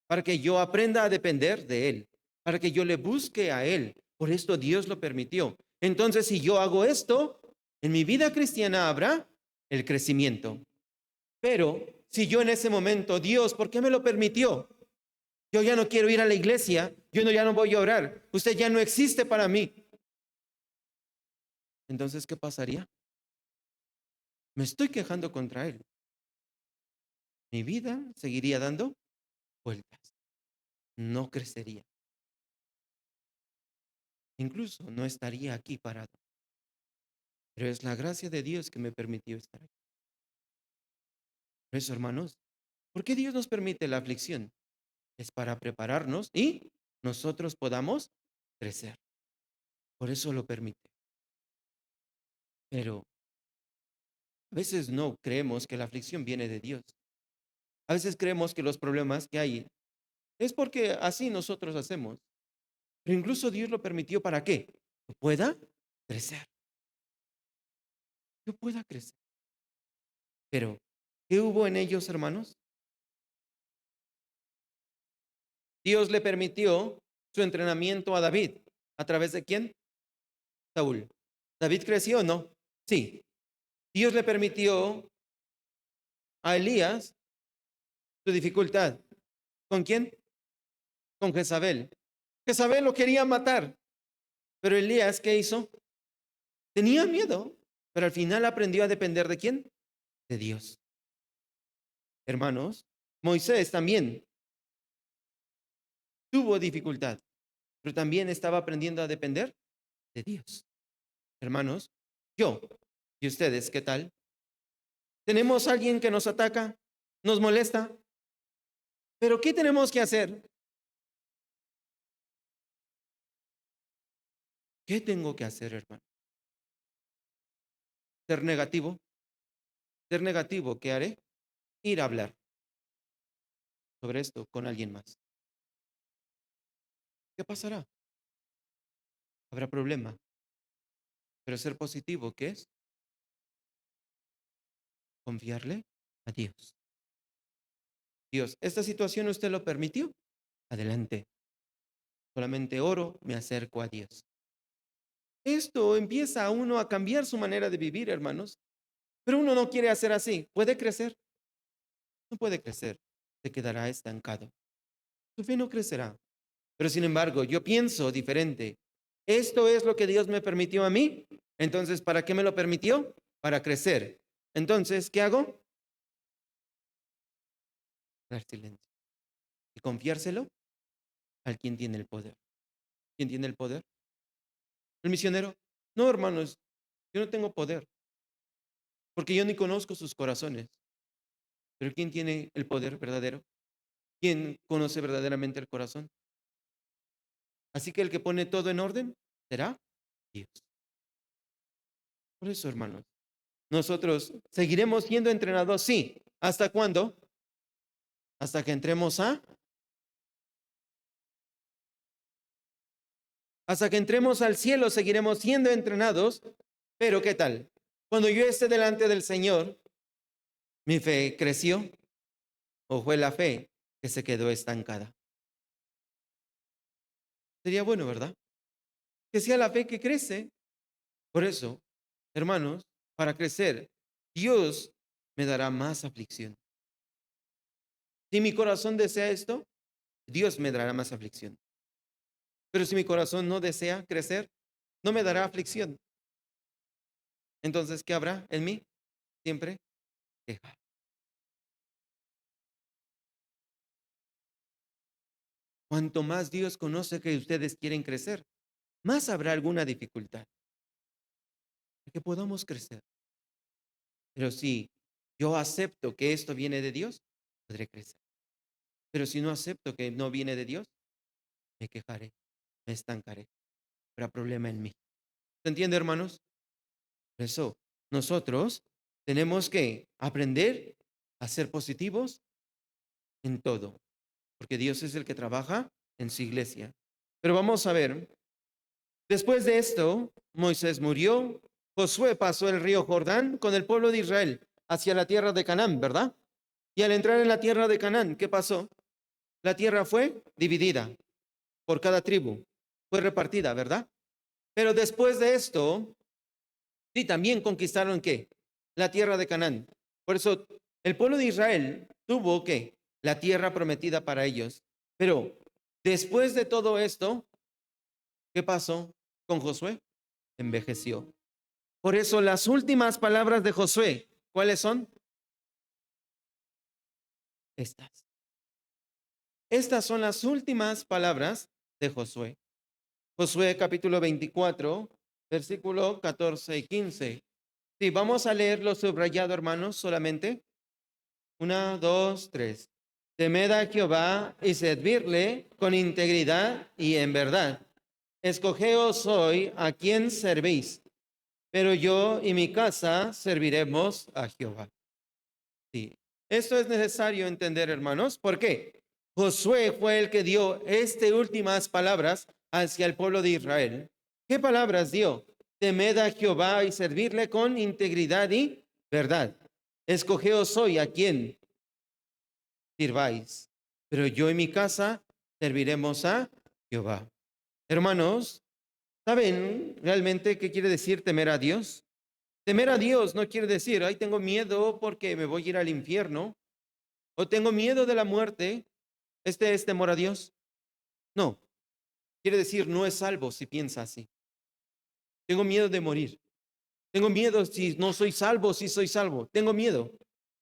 para que yo aprenda a depender de Él, para que yo le busque a Él. Por esto Dios lo permitió. Entonces, si yo hago esto, en mi vida cristiana habrá el crecimiento. Pero si yo en ese momento, Dios, ¿por qué me lo permitió? Yo ya no quiero ir a la iglesia, ya no voy a orar, usted ya no existe para mí. Entonces, ¿qué pasaría? Me estoy quejando contra Él. Mi vida seguiría dando vueltas, no crecería. Incluso no estaría aquí parado. Pero es la gracia de Dios que me permitió estar aquí. Por eso, hermanos, ¿por qué Dios nos permite la aflicción? Es para prepararnos y nosotros podamos crecer. Por eso lo permite. Pero a veces no creemos que la aflicción viene de Dios. A veces creemos que los problemas que hay es porque así nosotros hacemos. Pero incluso Dios lo permitió para qué? Que pueda crecer. Que pueda crecer. Pero, ¿qué hubo en ellos, hermanos? Dios le permitió su entrenamiento a David. ¿A través de quién? Saúl. ¿David creció o no? Sí. Dios le permitió a Elías su dificultad. ¿Con quién? Con Jezabel. Jezabel lo quería matar. Pero Elías, ¿qué hizo? Tenía miedo, pero al final aprendió a depender de quién? De Dios. Hermanos, Moisés también tuvo dificultad, pero también estaba aprendiendo a depender de Dios. Hermanos, yo y ustedes, ¿qué tal? ¿Tenemos alguien que nos ataca? ¿Nos molesta? ¿Pero qué tenemos que hacer? ¿Qué tengo que hacer, hermano? ¿Ser negativo? ¿Ser negativo? ¿Qué haré? Ir a hablar sobre esto con alguien más. ¿Qué pasará? Habrá problema. Pero ser positivo, ¿qué es? Confiarle a Dios. Dios, ¿esta situación usted lo permitió? Adelante. Solamente oro, me acerco a Dios. Esto empieza a uno a cambiar su manera de vivir, hermanos. Pero uno no quiere hacer así. ¿Puede crecer? No puede crecer. Se quedará estancado. Su fe no crecerá. Pero sin embargo, yo pienso diferente. Esto es lo que Dios me permitió a mí. Entonces, ¿para qué me lo permitió? Para crecer. Entonces, ¿qué hago? Dar silencio. Y confiárselo al quien tiene el poder. ¿Quién tiene el poder? El misionero. No, hermanos, yo no tengo poder, porque yo ni conozco sus corazones. Pero ¿quién tiene el poder verdadero? ¿Quién conoce verdaderamente el corazón? Así que el que pone todo en orden será Dios. Por eso, hermanos, nosotros seguiremos siendo entrenados, sí. ¿Hasta cuándo? Hasta que entremos hasta que entremos al cielo seguiremos siendo entrenados, pero ¿qué tal? Cuando yo esté delante del Señor, ¿mi fe creció o fue la fe que se quedó estancada? Sería bueno, ¿verdad? Que sea la fe que crece. Por eso, hermanos, para crecer, Dios me dará más aflicción. Si mi corazón desea esto, Dios me dará más aflicción. Pero si mi corazón no desea crecer, no me dará aflicción. Entonces, ¿qué habrá en mí? Siempre queja. Cuanto más Dios conoce que ustedes quieren crecer, más habrá alguna dificultad de que podamos crecer. Pero si yo acepto que esto viene de Dios, podré crecer. Pero si no acepto que no viene de Dios, me quejaré, me estancaré. Habrá problema en mí. ¿Se entiende, hermanos? Por eso, nosotros tenemos que aprender a ser positivos en todo, porque Dios es el que trabaja en su iglesia. Pero vamos a ver, después de esto, Moisés murió, Josué pasó el río Jordán con el pueblo de Israel hacia la tierra de Canaán, ¿verdad? Y al entrar en la tierra de Canaán, ¿qué pasó? La tierra fue dividida por cada tribu, fue repartida, ¿verdad? Pero después de esto, sí, también conquistaron ¿qué? La tierra de Canaán. Por eso el pueblo de Israel tuvo ¿qué? La tierra prometida para ellos. Pero después de todo esto, ¿qué pasó con Josué? Envejeció. Por eso las últimas palabras de Josué, ¿cuáles son? Estas. Estas son las últimas palabras de Josué. Josué capítulo 24, versículo 14 y 15. Sí, vamos a leer lo subrayado, hermanos, solamente. 1, 2, 3. Temed a Jehová y servirle con integridad y en verdad. Escogeos hoy a quién servéis, pero yo y mi casa serviremos a Jehová. Sí, esto es necesario entender, hermanos. ¿Por qué? Josué fue el que dio estas últimas palabras hacia el pueblo de Israel. ¿Qué palabras dio? Temed a Jehová y servirle con integridad y verdad. Escogeos hoy a quién sirváis, pero yo y mi casa serviremos a Jehová. Hermanos, ¿saben realmente qué quiere decir temer a Dios? Temer a Dios no quiere decir, ay, tengo miedo porque me voy a ir al infierno, o tengo miedo de la muerte. Este es temor a Dios. No, quiere decir, no es salvo si piensa así. Tengo miedo de morir. Tengo miedo si no soy salvo, si soy salvo. Tengo miedo.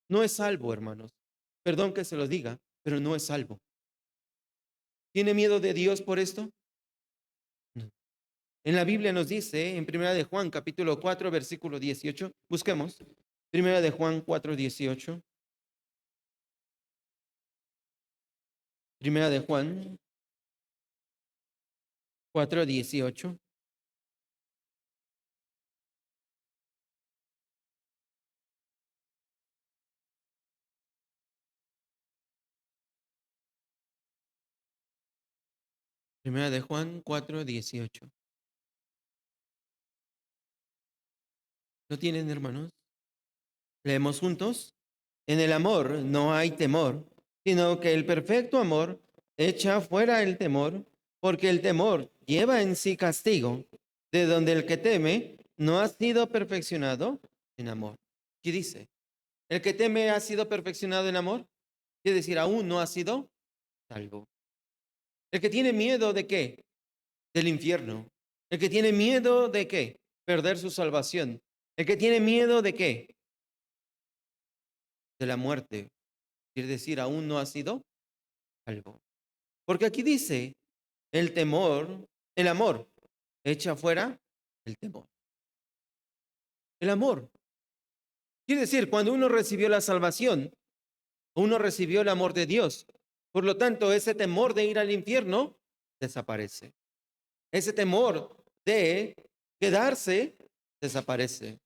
No es salvo, hermanos. Perdón que se lo diga, pero no es salvo. ¿Tiene miedo de Dios por esto? No. En la Biblia nos dice, en Primera de Juan, capítulo 4, versículo 18, busquemos. Primera de Juan 4, 18. Primera de Juan 4, 18. Primera de Juan 4, 18. ¿Lo tienen, hermanos? Leemos juntos. En el amor no hay temor, sino que el perfecto amor echa fuera el temor, porque el temor lleva en sí castigo, de donde el que teme no ha sido perfeccionado en amor. ¿Qué dice? ¿El que teme ha sido perfeccionado en amor? Quiere decir, aún no ha sido salvo. El que tiene miedo de qué? Del infierno. El que tiene miedo de qué? Perder su salvación. El que tiene miedo de qué? De la muerte. Quiere decir, aún no ha sido salvo. Porque aquí dice, el temor, el amor, echa fuera el temor. El amor. Quiere decir, cuando uno recibió la salvación, uno recibió el amor de Dios. Por lo tanto, ese temor de ir al infierno desaparece. Ese temor de quedarse desaparece.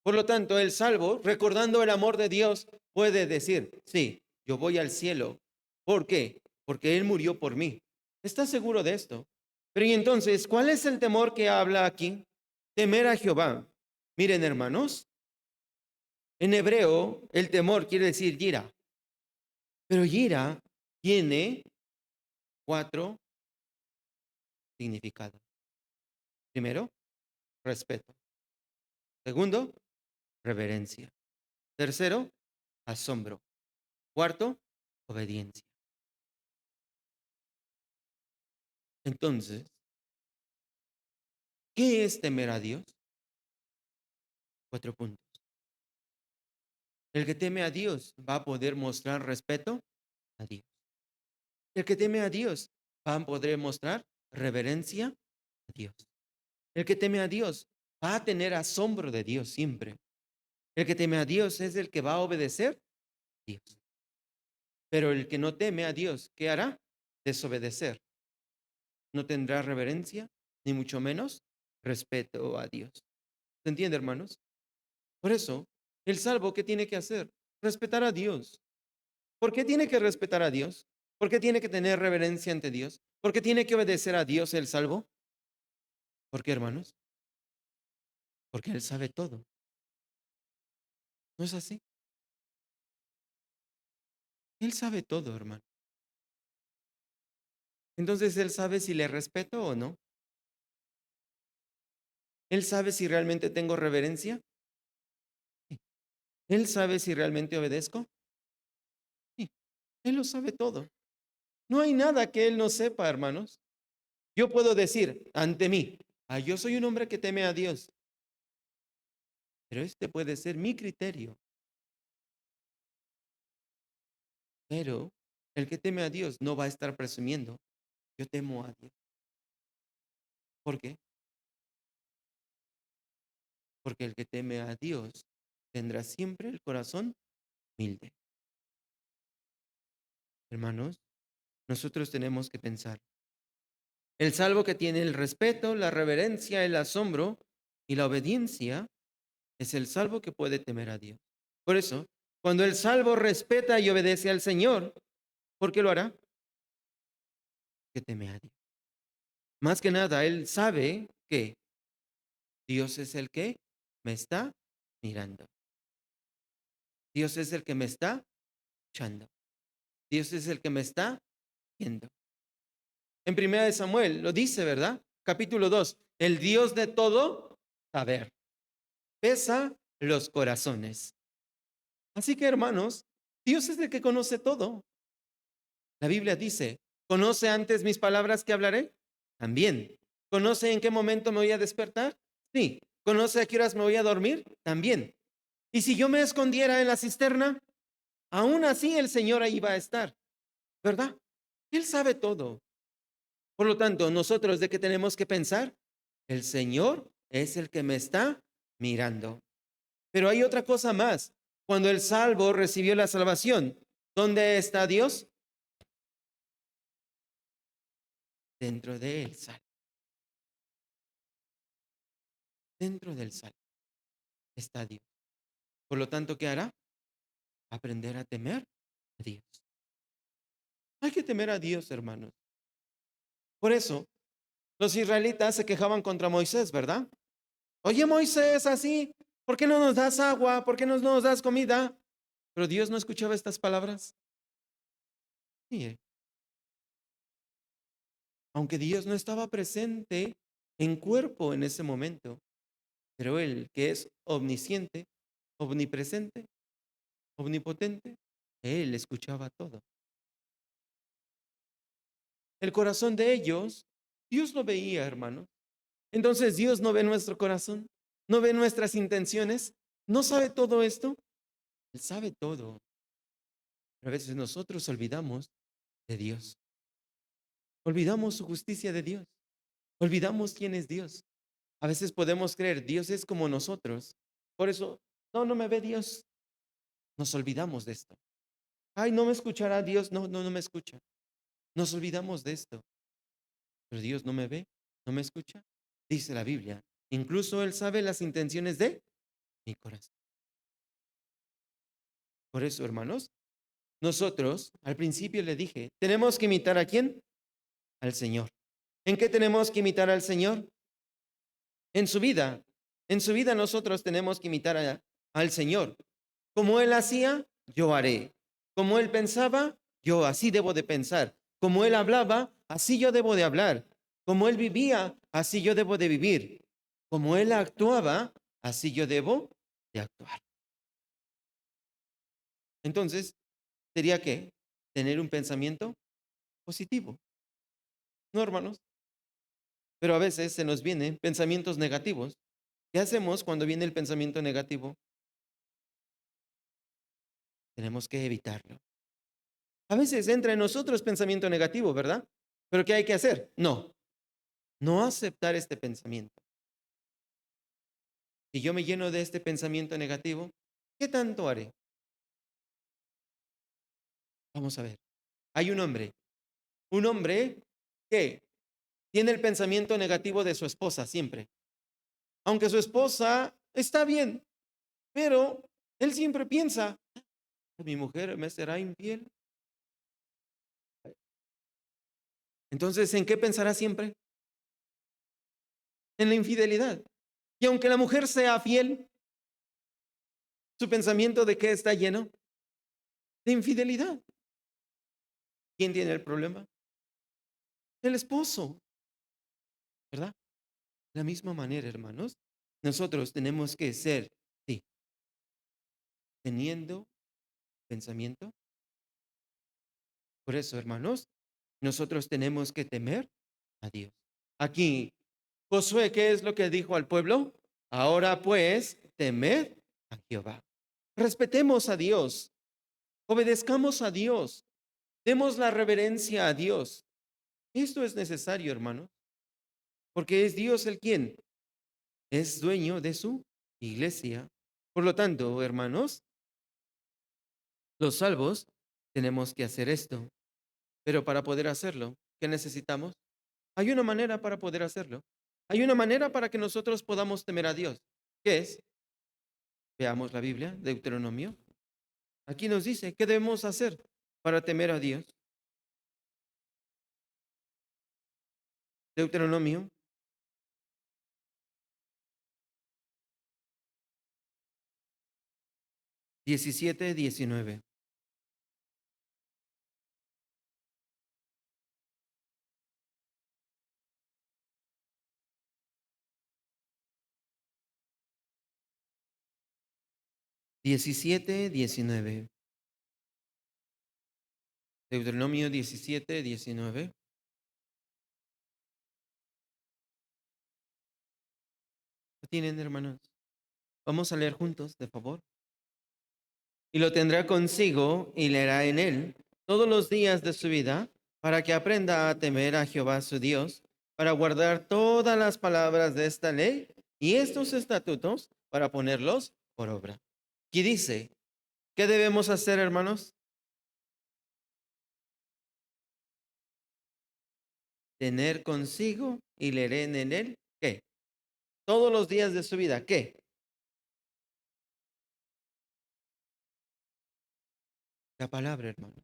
Por lo tanto, el salvo, recordando el amor de Dios, puede decir, sí, yo voy al cielo. ¿Por qué? Porque Él murió por mí. ¿Estás seguro de esto? Pero y entonces, ¿cuál es el temor que habla aquí? Temer a Jehová. Miren, hermanos, en hebreo el temor quiere decir yira, pero yira tiene cuatro significados. Primero, respeto. Segundo, reverencia. Tercero, asombro. Cuarto, obediencia. Entonces, ¿qué es temer a Dios? Cuatro puntos. El que teme a Dios va a poder mostrar respeto a Dios. El que teme a Dios va a poder mostrar reverencia a Dios. El que teme a Dios va a tener asombro de Dios siempre. El que teme a Dios es el que va a obedecer a Dios. Pero el que no teme a Dios, ¿qué hará? Desobedecer. No tendrá reverencia, ni mucho menos respeto a Dios. ¿Se entiende, hermanos? Por eso, el salvo, ¿qué tiene que hacer? Respetar a Dios. ¿Por qué tiene que respetar a Dios? ¿Por qué tiene que tener reverencia ante Dios? ¿Por qué tiene que obedecer a Dios el salvo? ¿Por qué, hermanos? Porque Él sabe todo. ¿No es así? Él sabe todo, hermano. Entonces, Él sabe si le respeto o no. Él sabe si realmente tengo reverencia. Sí. Él sabe si realmente obedezco. Sí. Él lo sabe todo. No hay nada que Él no sepa, hermanos. Yo puedo decir ante mí, yo soy un hombre que teme a Dios, pero este puede ser mi criterio. Pero el que teme a Dios no va a estar presumiendo, yo temo a Dios. ¿Por qué? Porque el que teme a Dios tendrá siempre el corazón humilde. Hermanos, nosotros tenemos que pensar. El salvo que tiene el respeto, la reverencia, el asombro y la obediencia es el salvo que puede temer a Dios. Por eso, cuando el salvo respeta y obedece al Señor, ¿por qué lo hará? Que teme a Dios. Más que nada, él sabe que Dios es el que me está mirando. Dios es el que me está escuchando. Dios es el que me está viendo. En primera de Samuel lo dice, ¿verdad? Capítulo 2. El Dios de todo saber pesa los corazones. Así que, hermanos, Dios es el que conoce todo. La Biblia dice, ¿conoce antes mis palabras que hablaré? También. ¿Conoce en qué momento me voy a despertar? Sí. ¿Conoce a qué horas me voy a dormir? También. Y si yo me escondiera en la cisterna, aún así el Señor ahí va a estar, ¿verdad? Él sabe todo. Por lo tanto, nosotros de qué tenemos que pensar? El Señor es el que me está mirando. Pero hay otra cosa más. Cuando el salvo recibió la salvación, ¿dónde está Dios? Dentro de él, salvo. Dentro del salvo está Dios. Por lo tanto, ¿qué hará? Aprender a temer a Dios. Hay que temer a Dios, hermanos. Por eso, los israelitas se quejaban contra Moisés, ¿verdad? Oye, Moisés, así, ¿por qué no nos das agua? ¿Por qué no nos das comida? Pero Dios no escuchaba estas palabras. Sí, aunque Dios no estaba presente en cuerpo en ese momento, pero Él, que es omnisciente, omnipresente, omnipotente, Él escuchaba todo. El corazón de ellos, Dios lo veía, hermano. Entonces Dios no ve nuestro corazón, no ve nuestras intenciones, no sabe todo esto. Él sabe todo. Pero a veces nosotros olvidamos de Dios. Olvidamos su justicia de Dios. Olvidamos quién es Dios. A veces podemos creer, Dios es como nosotros. Por eso, no me ve Dios. Nos olvidamos de esto. Ay, no me escuchará Dios. No me escucha. Nos olvidamos de esto. Pero Dios no me ve. ¿No me escucha? Dice la Biblia. Incluso Él sabe las intenciones de mi corazón. Por eso, hermanos, nosotros, al principio le dije, tenemos que imitar ¿a quién? Al Señor. ¿En qué tenemos que imitar al Señor? En su vida. En su vida nosotros tenemos que imitar al Señor. Como Él hacía, yo haré. Como Él pensaba, yo así debo de pensar. Como Él hablaba, así yo debo de hablar. Como Él vivía, así yo debo de vivir. Como Él actuaba, así yo debo de actuar. Entonces, sería que tener un pensamiento positivo. ¿No, hermanos? Pero a veces se nos vienen pensamientos negativos. ¿Qué hacemos cuando viene el pensamiento negativo? Tenemos que evitarlo. A veces entra en nosotros pensamiento negativo, ¿verdad? Pero ¿qué hay que hacer? No aceptar este pensamiento. Si yo me lleno de este pensamiento negativo, ¿qué tanto haré? Vamos a ver. Hay un hombre que tiene el pensamiento negativo de su esposa siempre. Aunque su esposa está bien, pero él siempre piensa, mi mujer me será infiel. Entonces, ¿en qué pensará siempre? En la infidelidad. Y aunque la mujer sea fiel, su pensamiento de qué está lleno? De infidelidad. ¿Quién tiene el problema? El esposo, ¿verdad? De la misma manera, hermanos, nosotros tenemos que ser, sí, teniendo pensamiento. Por eso, hermanos, nosotros tenemos que temer a Dios. Aquí, Josué, ¿qué es lo que dijo al pueblo? Ahora pues, temed a Jehová. Respetemos a Dios, obedezcamos a Dios, demos la reverencia a Dios. Esto es necesario, hermanos, porque es Dios el quien es dueño de su iglesia. Por lo tanto, hermanos, los salvos tenemos que hacer esto. Pero para poder hacerlo, ¿qué necesitamos? Hay una manera para poder hacerlo. Hay una manera para que nosotros podamos temer a Dios. ¿Qué es? Veamos la Biblia, Deuteronomio. Aquí nos dice qué debemos hacer para temer a Dios. Deuteronomio 17:19. 17:19. Deuteronomio 17:19. ¿Lo tienen, hermanos? Vamos a leer juntos, de favor. Y lo tendrá consigo y leerá en él todos los días de su vida, para que aprenda a temer a Jehová su Dios, para guardar todas las palabras de esta ley y estos estatutos, para ponerlos por obra. Y dice, ¿qué debemos hacer, hermanos? Tener consigo y leer en él, ¿qué? Todos los días de su vida, ¿qué? La palabra, hermano.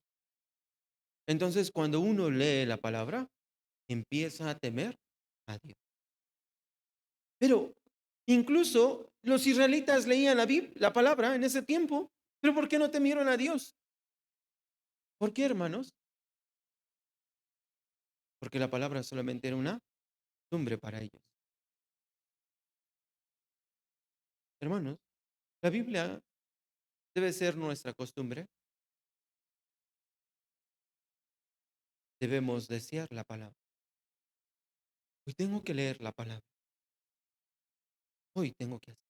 Entonces, cuando uno lee la palabra, empieza a temer a Dios. Pero incluso los israelitas leían la palabra en ese tiempo, pero ¿por qué no temieron a Dios? ¿Por qué, hermanos? Porque la palabra solamente era una costumbre para ellos. Hermanos, la Biblia debe ser nuestra costumbre. Debemos desear la palabra. Hoy tengo que leer la palabra. Hoy tengo que hacer.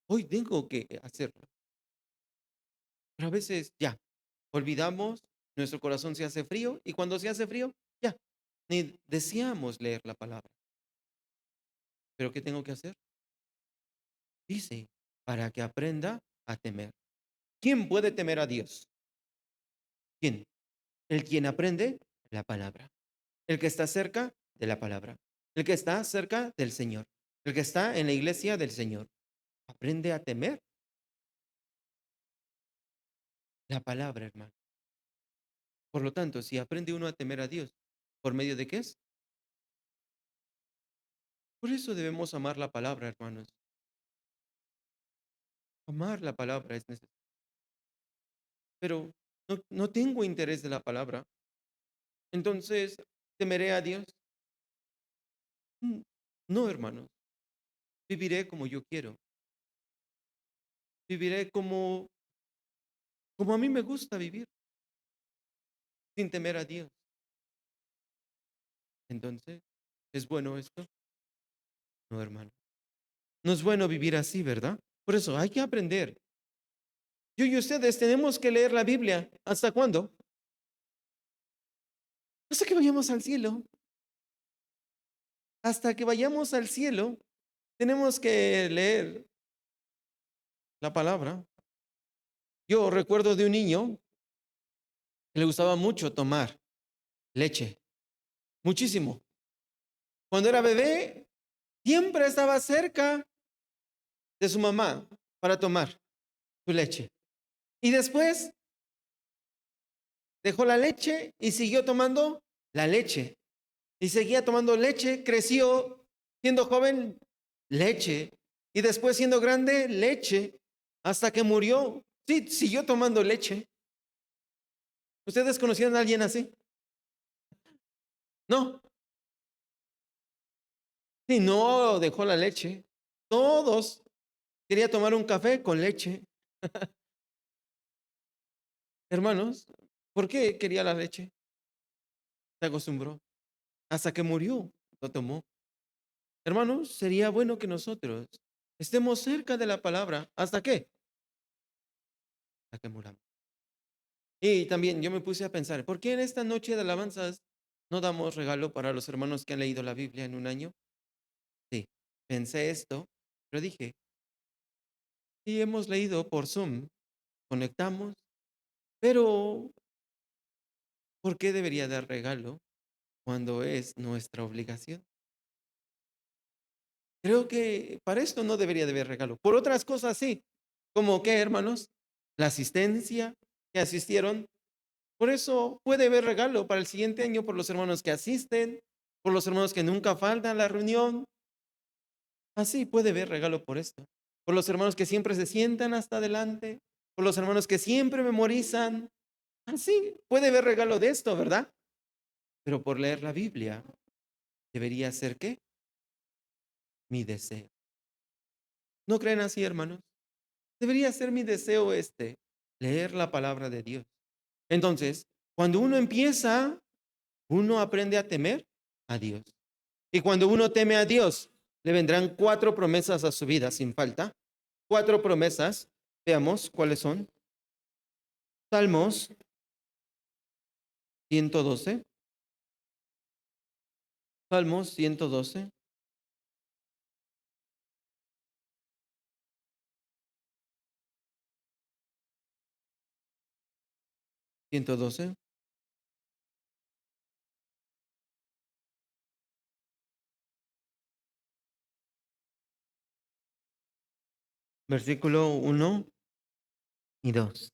Hoy tengo que hacerlo. Pero a veces ya, olvidamos, nuestro corazón se hace frío y cuando se hace frío, ya, ni deseamos leer la palabra. ¿Pero qué tengo que hacer? Dice, para que aprenda a temer. ¿Quién puede temer a Dios? ¿Quién? El quien aprende la palabra. El que está cerca de la palabra. El que está cerca del Señor, el que está en la iglesia del Señor, aprende a temer la palabra, hermano. Por lo tanto, si aprende uno a temer a Dios, ¿por medio de qué es? Por eso debemos amar la palabra, hermanos. Amar la palabra es necesario. Pero no tengo interés de la palabra. Entonces, ¿temeré a Dios? Mm, No, hermanos. Viviré como yo quiero. Viviré como a mí me gusta vivir, sin temer a Dios. Entonces, ¿es bueno esto? No, hermano. No es bueno vivir así, ¿verdad? Por eso hay que aprender. Yo y ustedes tenemos que leer la Biblia. ¿Hasta cuándo? Hasta que vayamos al cielo. Hasta que vayamos al cielo, tenemos que leer la palabra. Yo recuerdo de un niño que le gustaba mucho tomar leche, muchísimo. Cuando era bebé, siempre estaba cerca de su mamá para tomar su leche. Y después dejó la leche y siguió tomando la leche. Y seguía tomando leche, creció siendo joven, leche. Y después siendo grande, leche, hasta que murió. Sí, siguió tomando leche. ¿Ustedes conocían a alguien así? No, sí, no dejó la leche. Todos quería tomar un café con leche. Hermanos, ¿por qué quería la leche? Se acostumbró. Hasta que murió, lo tomó. Hermanos, sería bueno que nosotros estemos cerca de la palabra. ¿Hasta qué? Hasta que muramos. Y también yo me puse a pensar, ¿por qué en esta noche de alabanzas no damos regalo para los hermanos que han leído la Biblia en un año? Sí, pensé esto, pero dije, sí hemos leído por Zoom, conectamos, pero ¿por qué debería dar regalo cuando es nuestra obligación? Creo que para esto no debería de haber regalo. Por otras cosas sí, como que, hermanos, la asistencia que asistieron. Por eso puede haber regalo para el siguiente año por los hermanos que asisten, por los hermanos que nunca faltan a la reunión. Así puede haber regalo por esto. Por los hermanos que siempre se sientan hasta adelante, por los hermanos que siempre memorizan. Así puede haber regalo de esto, ¿verdad? Pero por leer la Biblia debería ser ¿qué? Mi deseo. ¿No creen así, hermanos? Debería ser mi deseo leer la palabra de Dios. Entonces, cuando uno empieza, uno aprende a temer a Dios. Y cuando uno teme a Dios, le vendrán 4 promesas a su vida sin falta. 4 promesas. Veamos cuáles son. Salmos 112. Salmos 112. 112. Versículo 1 y 2.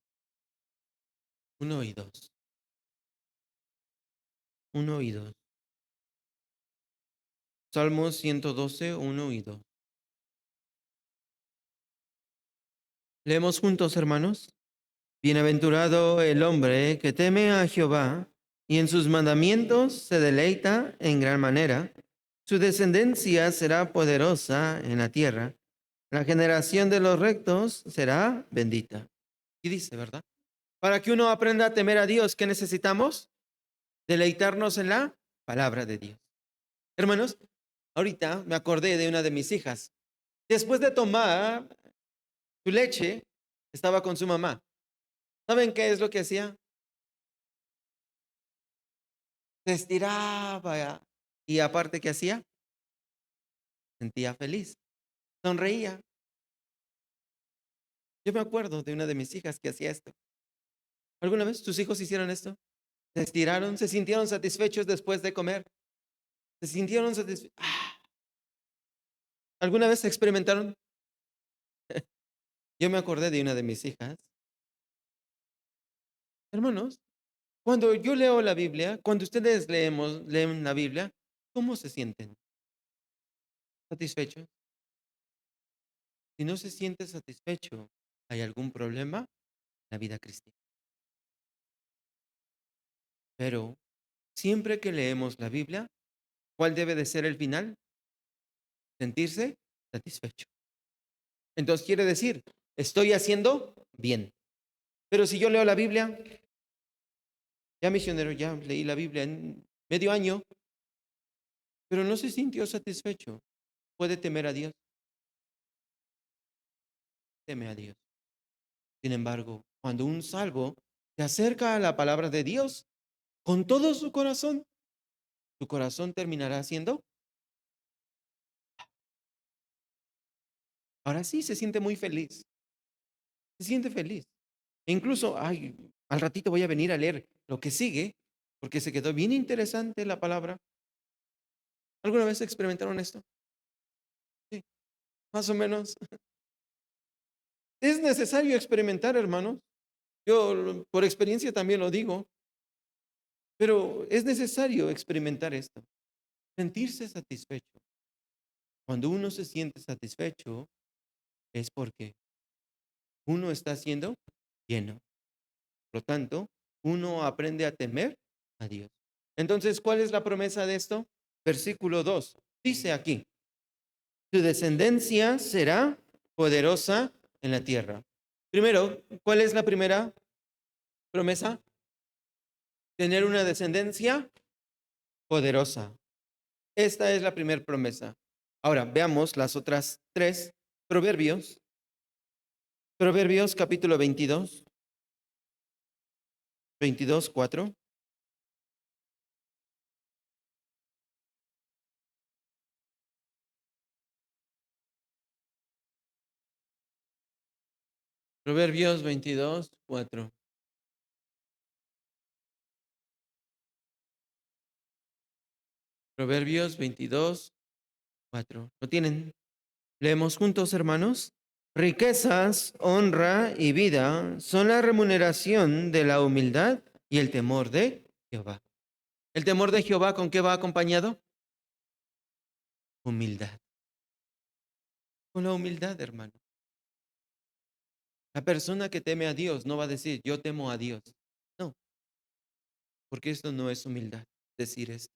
1 y 2. 1 y 2. Salmos 112, 1 y 2. Leemos juntos, hermanos. Bienaventurado el hombre que teme a Jehová y en sus mandamientos se deleita en gran manera. Su descendencia será poderosa en la tierra. La generación de los rectos será bendita. Y dice, ¿verdad? Para que uno aprenda a temer a Dios, ¿qué necesitamos? Deleitarnos en la palabra de Dios. Hermanos, ahorita me acordé de una de mis hijas. Después de tomar su leche, estaba con su mamá. ¿Saben qué es lo que hacía? Se estiraba y aparte, ¿qué hacía? Sentía feliz, sonreía. Yo me acuerdo de una de mis hijas que hacía esto. ¿Alguna vez tus hijos hicieron esto? Se estiraron, se sintieron satisfechos después de comer. ¿Se sintieron satisfechos? ¿Alguna vez experimentaron? Yo me acordé de una de mis hijas. Hermanos, cuando yo leo la Biblia, cuando ustedes leen la Biblia, ¿cómo se sienten? ¿Satisfechos? Si no se siente satisfecho, ¿hay algún problema en la vida cristiana? Pero siempre que leemos la Biblia, ¿cuál debe de ser el final? Sentirse satisfecho. Entonces quiere decir, estoy haciendo bien. Pero si yo leo la Biblia, ya misionero, ya leí la Biblia en medio año, pero no se sintió satisfecho, puede temer a Dios, teme a Dios. Sin embargo, cuando un salvo se acerca a la palabra de Dios con todo su corazón terminará siendo, ahora sí se siente muy feliz, se siente feliz. E incluso, ay, al ratito voy a venir a leer lo que sigue, porque se quedó bien interesante la palabra. ¿Alguna vez experimentaron esto? Sí, más o menos. Es necesario experimentar, hermanos. Por experiencia también lo digo, pero es necesario experimentar esto, sentirse satisfecho. Cuando uno se siente satisfecho es porque uno está siendo lleno. Por lo tanto, uno aprende a temer a Dios. Entonces, ¿cuál es la promesa de esto? Versículo 2. Dice aquí, tu descendencia será poderosa en la tierra. Primero, ¿cuál es la primera promesa? Tener una descendencia poderosa. Esta es la primera promesa. Ahora, veamos las otras tres. Proverbios. Proverbios capítulo 22, 22, 4. Proverbios 22, 4. Proverbios 22, 4. ¿Lo tienen? Leemos juntos, hermanos. Riquezas, honra y vida son la remuneración de la humildad y el temor de Jehová. ¿El temor de Jehová con qué va acompañado? Humildad. Con la humildad, hermano. La persona que teme a Dios no va a decir, yo temo a Dios. No, porque esto no es humildad, decir esto.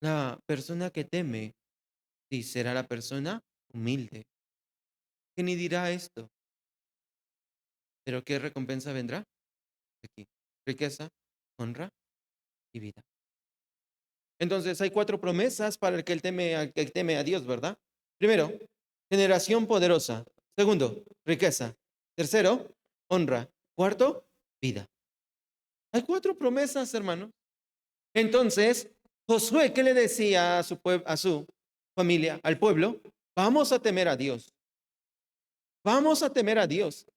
La persona que teme, sí, será la persona humilde, que ni dirá esto, pero ¿qué recompensa vendrá? Aquí, riqueza, honra y vida. Entonces hay cuatro promesas para el que teme a Dios, ¿verdad? Primero, generación poderosa. Segundo, riqueza. Tercero, honra. Cuarto, vida. Hay cuatro promesas, hermanos. Entonces, Josué, ¿qué le decía a su familia, al pueblo? Vamos a temer a Dios. Vamos a temer a Dios,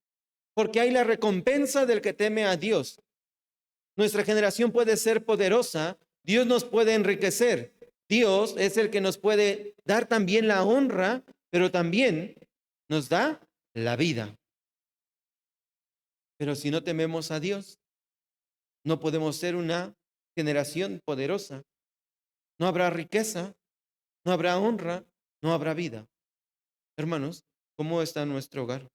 porque hay la recompensa del que teme a Dios. Nuestra generación puede ser poderosa, Dios nos puede enriquecer, Dios es el que nos puede dar también la honra, pero también nos da la vida. Pero si no tememos a Dios, no podemos ser una generación poderosa. No habrá riqueza, no habrá honra, no habrá vida. Hermanos, ¿cómo está nuestro hogar?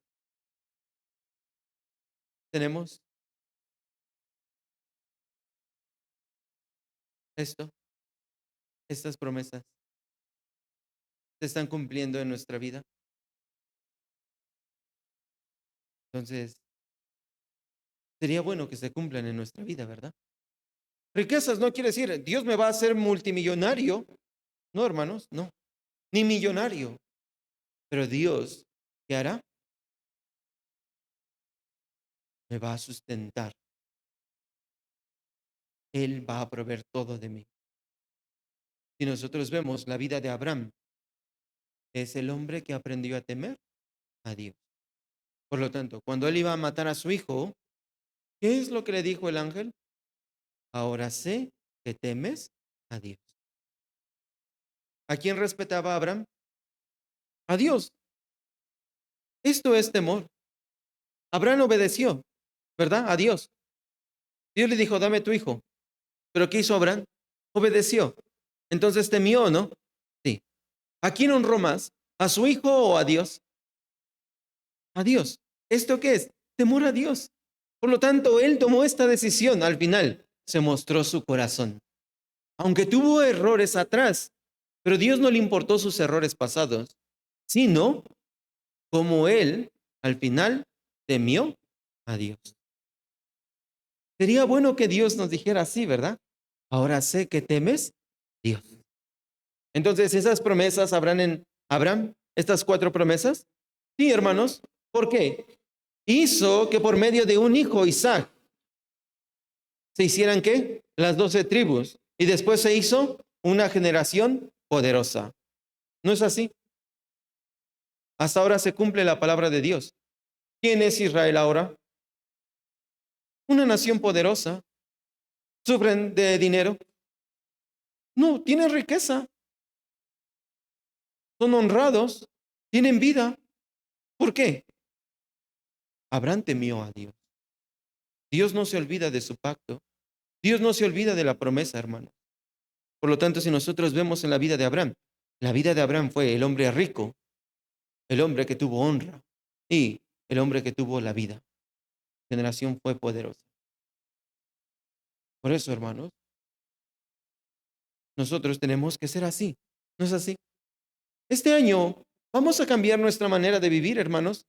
¿Tenemos esto? ¿Estas promesas se están cumpliendo en nuestra vida? Entonces, sería bueno que se cumplan en nuestra vida, ¿verdad? Riquezas no quiere decir, Dios me va a hacer multimillonario. No, hermanos, no. Ni millonario. Pero Dios, ¿qué hará? Me va a sustentar. Él va a proveer todo de mí. Si nosotros vemos la vida de Abraham, es el hombre que aprendió a temer a Dios. Por lo tanto, cuando él iba a matar a su hijo, ¿qué es lo que le dijo el ángel? Ahora sé que temes a Dios. ¿A quién respetaba Abraham? A Dios. Esto es temor. Abraham obedeció, ¿verdad? A Dios. Dios le dijo, dame tu hijo. ¿Pero qué hizo Abraham? Obedeció. Entonces temió, ¿o no? Sí. ¿A quién honró más? ¿A su hijo o a Dios? A Dios. ¿Esto qué es? Temor a Dios. Por lo tanto, él tomó esta decisión. Al final, se mostró su corazón. Aunque tuvo errores atrás, pero Dios no le importó sus errores pasados, sino como él, al final, temió a Dios. Sería bueno que Dios nos dijera así, ¿verdad? Ahora sé que temes Dios. Entonces, esas promesas habrán en Abraham, estas 4 promesas. Sí, hermanos. ¿Por qué? Hizo que por medio de un hijo, Isaac, se hicieran ¿qué? Las 12 tribus. Y después se hizo una generación poderosa. ¿No es así? Hasta ahora se cumple la palabra de Dios. ¿Quién es Israel ahora? Una nación poderosa. ¿Sufren de dinero? No, tienen riqueza. Son honrados. Tienen vida. ¿Por qué? Abraham temió a Dios. Dios no se olvida de su pacto. Dios no se olvida de la promesa, hermano. Por lo tanto, si nosotros vemos en la vida de Abraham fue el hombre rico, el hombre que tuvo honra y el hombre que tuvo la vida. La generación fue poderosa. Por eso, hermanos, nosotros tenemos que ser así. ¿No es así? Este año vamos a cambiar nuestra manera de vivir, hermanos.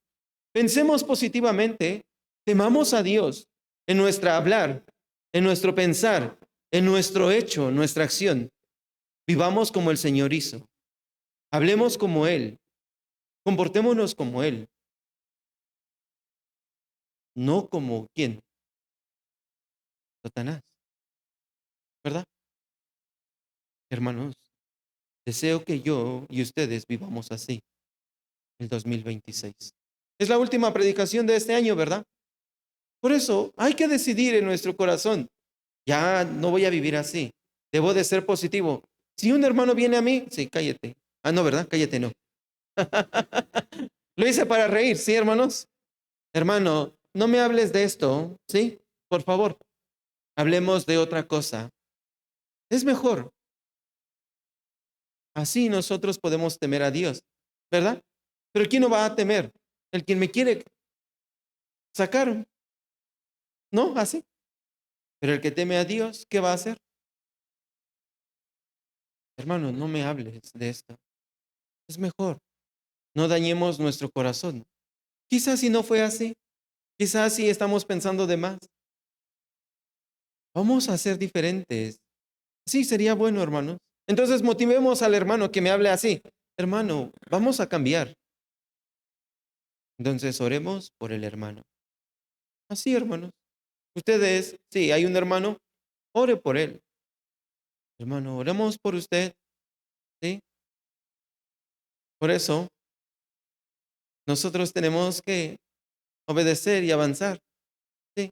Pensemos positivamente, temamos a Dios en nuestra hablar, en nuestro pensar, en nuestro hecho, nuestra acción. Vivamos como el Señor hizo. Hablemos como Él. Comportémonos como Él. No como ¿quién? Satanás. ¿Verdad? Hermanos, deseo que yo y ustedes vivamos así el 2026. Es la última predicación de este año, ¿verdad? Por eso hay que decidir en nuestro corazón. Ya no voy a vivir así. Debo de ser positivo. Si un hermano viene a mí, sí, cállate. Ah, no, ¿verdad? Cállate, no. Lo hice para reír, ¿sí, hermanos? Hermano, no me hables de esto, ¿sí? Por favor, hablemos de otra cosa. Es mejor. Así nosotros podemos temer a Dios, ¿verdad? Pero ¿quién no va a temer? El quien me quiere sacar, ¿no? Así. Pero el que teme a Dios, ¿qué va a hacer? Hermano, no me hables de esto. Es mejor. No dañemos nuestro corazón. Quizás si no fue así, quizás si estamos pensando de más. Vamos a ser diferentes. Sí, sería bueno, hermanos. Entonces motivemos al hermano que me hable así. Hermano, vamos a cambiar. Entonces oremos por el hermano. Así, hermanos. Ustedes, sí, hay un hermano, ore por él. Hermano, oremos por usted. Sí. Por eso, nosotros tenemos que obedecer y avanzar. Sí.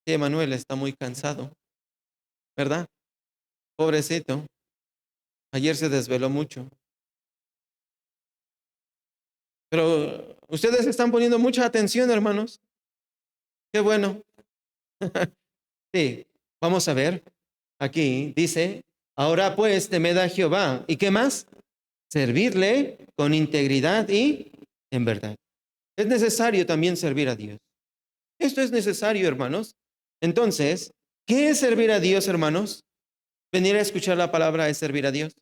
Sí, Emanuel está muy cansado, ¿verdad? Pobrecito. Ayer se desveló mucho. Pero ustedes están poniendo mucha atención, hermanos. Qué bueno. Sí, vamos a ver. Aquí dice, ahora pues temed a Jehová. ¿Y qué más? Servirle con integridad y en verdad. Es necesario también servir a Dios. Esto es necesario, hermanos. Entonces, ¿qué es servir a Dios, hermanos? Venir a escuchar la palabra es servir a Dios.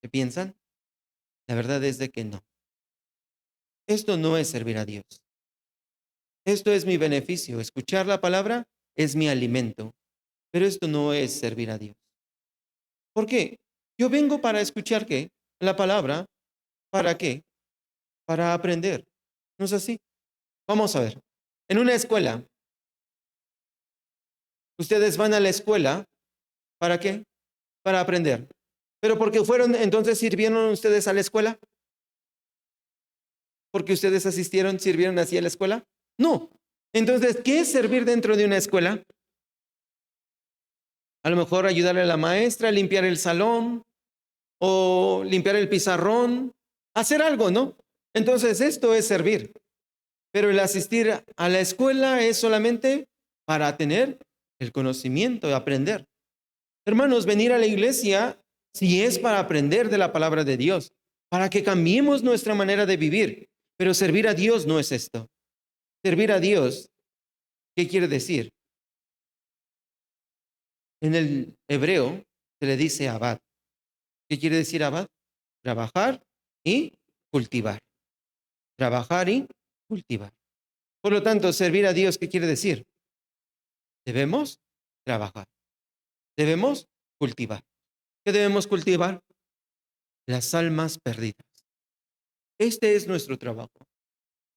¿Qué piensan? La verdad es de que no. Esto no es servir a Dios. Esto es mi beneficio. Escuchar la palabra es mi alimento. Pero esto no es servir a Dios. ¿Por qué? Yo vengo para escuchar ¿qué? La palabra. ¿Para qué? Para aprender. ¿No es así? Vamos a ver. En una escuela, ustedes van a la escuela. ¿Para qué? Para aprender. Pero porque fueron, entonces sirvieron ustedes a la escuela. Porque ustedes asistieron, sirvieron así a la escuela. No. Entonces, ¿qué es servir dentro de una escuela? A lo mejor ayudarle a la maestra a limpiar el salón o limpiar el pizarrón, hacer algo, ¿no? Entonces esto es servir. Pero el asistir a la escuela es solamente para tener el conocimiento, aprender. Hermanos, venir a la iglesia sí es para aprender de la palabra de Dios, para que cambiemos nuestra manera de vivir. Pero servir a Dios no es esto. Servir a Dios, ¿qué quiere decir? En el hebreo se le dice abad. ¿Qué quiere decir abad? Trabajar y cultivar. Trabajar y cultivar. Por lo tanto, servir a Dios, ¿qué quiere decir? Debemos trabajar. Debemos cultivar. ¿Qué debemos cultivar? Las almas perdidas. Este es nuestro trabajo.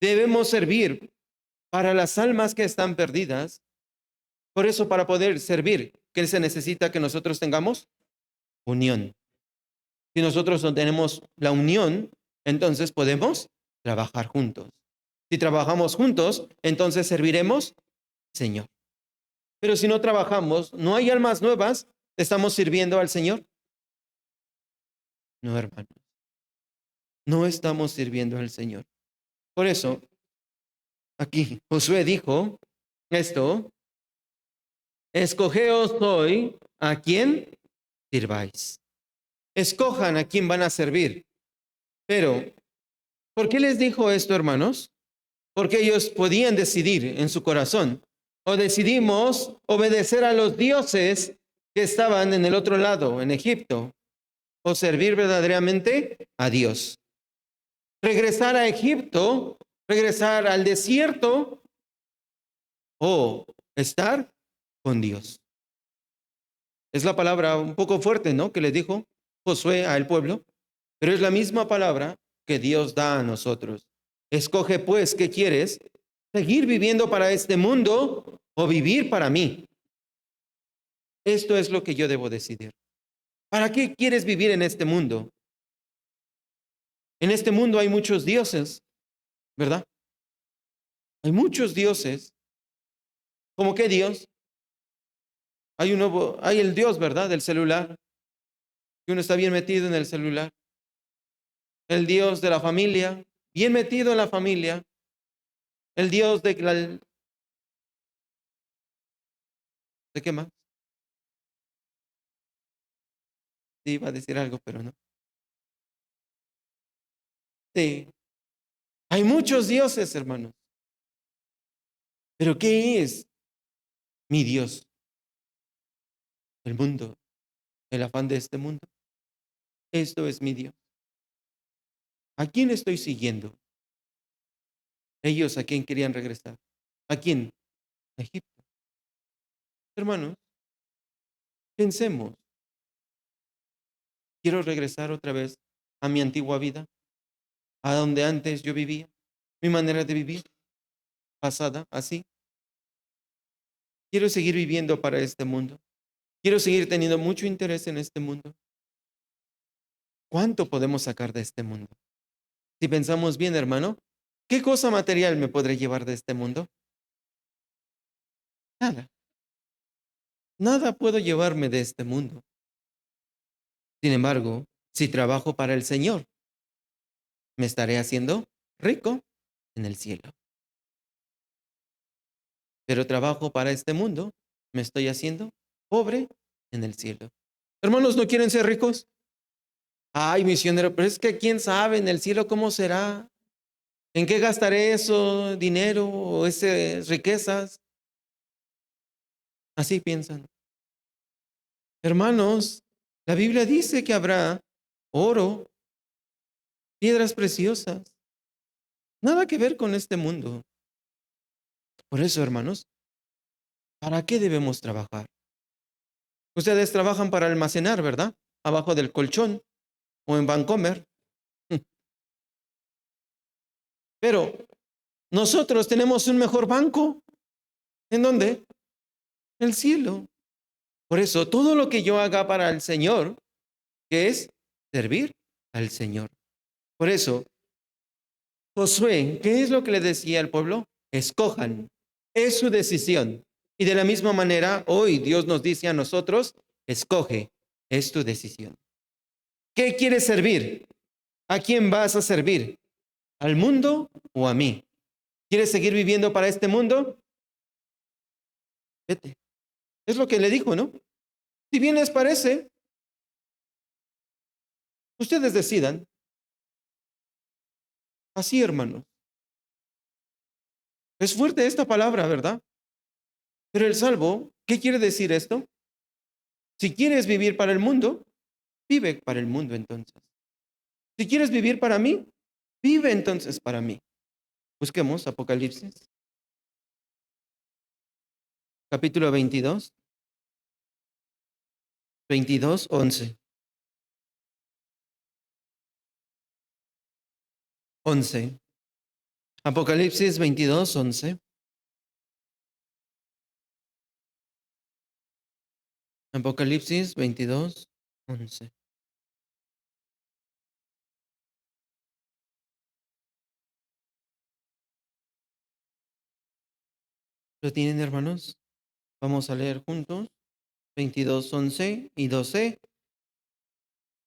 Debemos servir para las almas que están perdidas. Por eso, para poder servir, ¿qué se necesita que nosotros tengamos? Unión. Si nosotros no tenemos la unión, entonces podemos trabajar juntos. Si trabajamos juntos, entonces serviremos al Señor. Pero si no trabajamos, no hay almas nuevas, ¿estamos sirviendo al Señor? No, hermanos. No estamos sirviendo al Señor. Por eso, aquí Josué dijo esto: escogeos hoy a quién sirváis. Escojan a quién van a servir. Pero, ¿por qué les dijo esto, hermanos? Porque ellos podían decidir en su corazón: o decidimos obedecer a los dioses que estaban en el otro lado, en Egipto, o servir verdaderamente a Dios. Regresar a Egipto, regresar al desierto, o estar con Dios. Es la palabra un poco fuerte, ¿no?, que le dijo Josué al pueblo, pero es la misma palabra que Dios da a nosotros. Escoge pues, ¿qué quieres? ¿Seguir viviendo para este mundo o vivir para mí? Esto es lo que yo debo decidir. ¿Para qué quieres vivir en este mundo? En este mundo hay muchos dioses, ¿verdad? Hay muchos dioses. ¿Cómo qué Dios? Hay el Dios, ¿verdad?, del celular, que uno está bien metido en el celular. El Dios de la familia, bien metido en la familia. El Dios ¿de qué más? Sí, iba a decir algo, pero no. Sí. Hay muchos dioses, hermanos. Pero ¿qué es mi Dios? El mundo, el afán de este mundo. Esto es mi Dios. ¿A quién estoy siguiendo? Ellos, ¿a quién querían regresar? ¿A quién? A Egipto. Hermanos, pensemos. Quiero regresar otra vez a mi antigua vida, a donde antes yo vivía, mi manera de vivir, pasada, así. Quiero seguir viviendo para este mundo. Quiero seguir teniendo mucho interés en este mundo. ¿Cuánto podemos sacar de este mundo? Si pensamos bien, hermano, ¿qué cosa material me podré llevar de este mundo? Nada. Nada puedo llevarme de este mundo. Sin embargo, si trabajo para el Señor, me estaré haciendo rico en el cielo. Pero trabajo para este mundo, me estoy haciendo pobre en el cielo. Hermanos, ¿no quieren ser ricos? Ay, misionero, pero es que quién sabe en el cielo cómo será. ¿En qué gastaré eso, dinero o esas riquezas? Así piensan. Hermanos, la Biblia dice que habrá oro, piedras preciosas. Nada que ver con este mundo. Por eso, hermanos, ¿para qué debemos trabajar? Ustedes trabajan para almacenar, ¿verdad? Abajo del colchón o en Vancomer. Pero nosotros tenemos un mejor banco. ¿En dónde? El cielo. Por eso, todo lo que yo haga para el Señor, que es servir al Señor. Por eso, Josué, ¿qué es lo que le decía al pueblo? Escojan. Es su decisión. Y de la misma manera, hoy Dios nos dice a nosotros, escoge, es tu decisión. ¿Qué quieres servir? ¿A quién vas a servir? ¿Al mundo o a mí? ¿Quieres seguir viviendo para este mundo? Vete. Es lo que le dijo, ¿no? Si bien les parece, ustedes decidan. Así, hermanos. Es fuerte esta palabra, ¿verdad? Pero el salvo, ¿qué quiere decir esto? Si quieres vivir para el mundo, vive para el mundo entonces. Si quieres vivir para mí, vive entonces para mí. Busquemos Apocalipsis, capítulo 22, 22, 11. 11. Apocalipsis 22, 11. Apocalipsis 22, 11. ¿Lo tienen, hermanos? Vamos a leer juntos. 22, 11 y 12.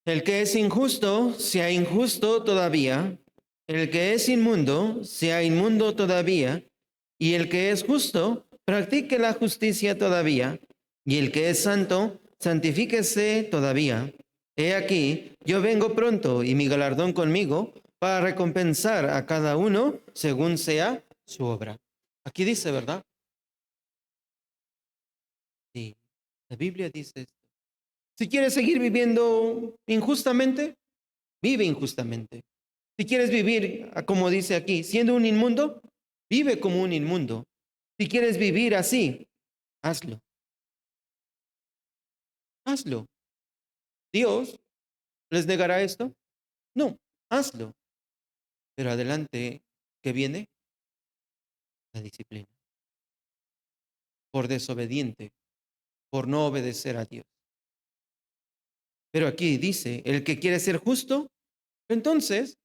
El que es injusto, sea injusto todavía. El que es inmundo, sea inmundo todavía. Y el que es justo, practique la justicia todavía. Y el que es santo, santifíquese todavía. He aquí, yo vengo pronto y mi galardón conmigo para recompensar a cada uno según sea su obra. Aquí dice, ¿verdad? Sí, la Biblia dice esto. Si quieres seguir viviendo injustamente, vive injustamente. Si quieres vivir, como dice aquí, siendo un inmundo, vive como un inmundo. Si quieres vivir así, hazlo. Hazlo. ¿Dios les negará esto? No, hazlo. Pero adelante, ¿qué viene? La disciplina. Por desobediente, por no obedecer a Dios. Pero aquí dice, el que quiere ser justo, entonces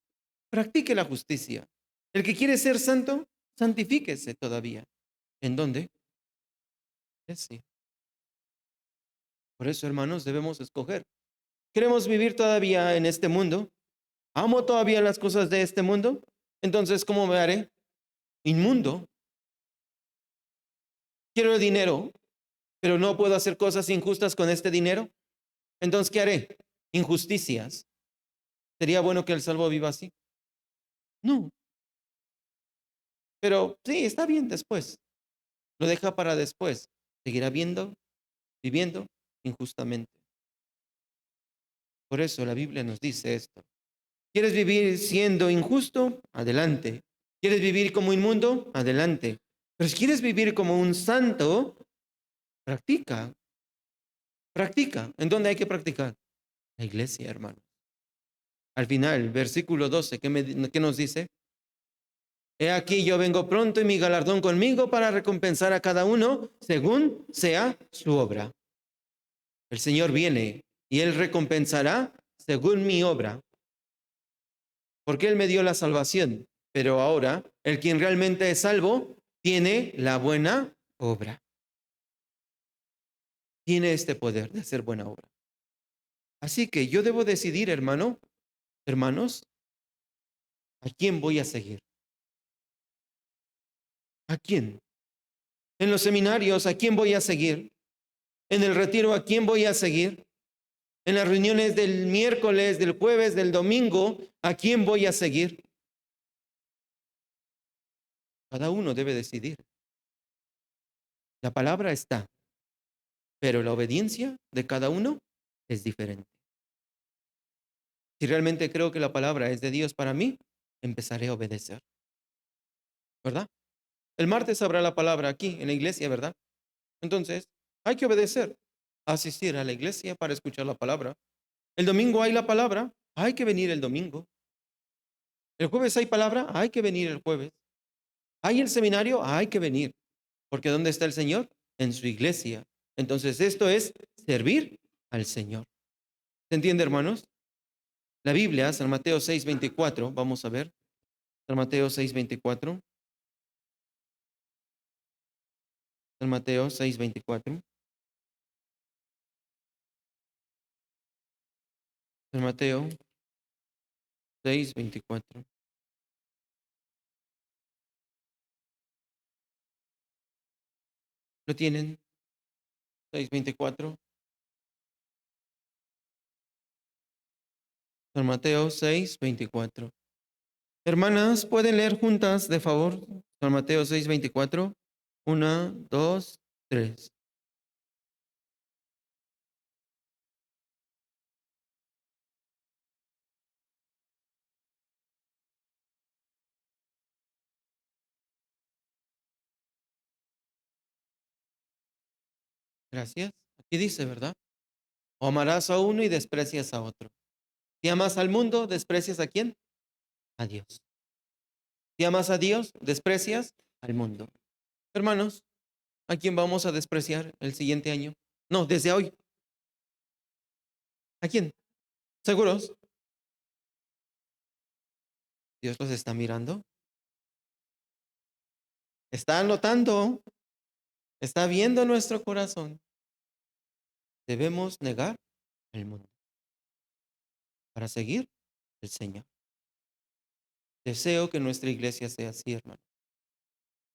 practique la justicia. El que quiere ser santo, santifíquese todavía. ¿En dónde? Sí. Por eso, hermanos, debemos escoger. ¿Queremos vivir todavía en este mundo? ¿Amo todavía las cosas de este mundo? Entonces, ¿cómo me haré? Inmundo. Quiero dinero, pero no puedo hacer cosas injustas con este dinero. Entonces, ¿qué haré? Injusticias. ¿Sería bueno que el salvo viva así? No. Pero sí, está bien después. Lo deja para después. Seguirá viviendo injustamente. Por eso la Biblia nos dice esto. ¿Quieres vivir siendo injusto? Adelante. ¿Quieres vivir como inmundo? Adelante. Pero si quieres vivir como un santo, practica. Practica. ¿En dónde hay que practicar? La iglesia, hermano. Al final, versículo 12, ¿qué nos dice? He aquí yo vengo pronto y mi galardón conmigo para recompensar a cada uno según sea su obra. El Señor viene y Él recompensará según mi obra. Porque Él me dio la salvación. Pero ahora, el quien realmente es salvo, tiene la buena obra. Tiene este poder de hacer buena obra. Así que yo debo decidir, hermanos, ¿a quién voy a seguir? ¿A quién? En los seminarios, ¿a quién voy a seguir? En el retiro, ¿a quién voy a seguir? En las reuniones del miércoles, del jueves, del domingo, ¿a quién voy a seguir? Cada uno debe decidir. La palabra está, pero la obediencia de cada uno es diferente. Si realmente creo que la palabra es de Dios para mí, empezaré a obedecer. ¿Verdad? El martes habrá la palabra aquí en la iglesia, ¿verdad? Entonces, hay que obedecer, asistir a la iglesia para escuchar la palabra. El domingo hay la palabra, hay que venir el domingo. El jueves hay palabra, hay que venir el jueves. Hay el seminario, hay que venir. Porque ¿dónde está el Señor? En su iglesia. Entonces, esto es servir al Señor. ¿Se entiende, hermanos? La Biblia, San Mateo 6:24, vamos a ver. San Mateo 6:24. San Mateo 6:24. San Mateo 6:24. ¿Lo tienen? 6:24. San Mateo 6:24. Hermanas, ¿pueden leer juntas, de favor? San Mateo 6:24. Una, dos, tres. Gracias. Aquí dice, ¿verdad? O amarás a uno y desprecias a otro. Si amas al mundo, ¿desprecias a quién? A Dios. Si amas a Dios, desprecias al mundo. Hermanos, ¿a quién vamos a despreciar el siguiente año? No, desde hoy. ¿A quién? ¿Seguros? Dios los está mirando. Está anotando. Está viendo nuestro corazón. Debemos negar el mundo para seguir el Señor. Deseo que nuestra iglesia sea así, hermano.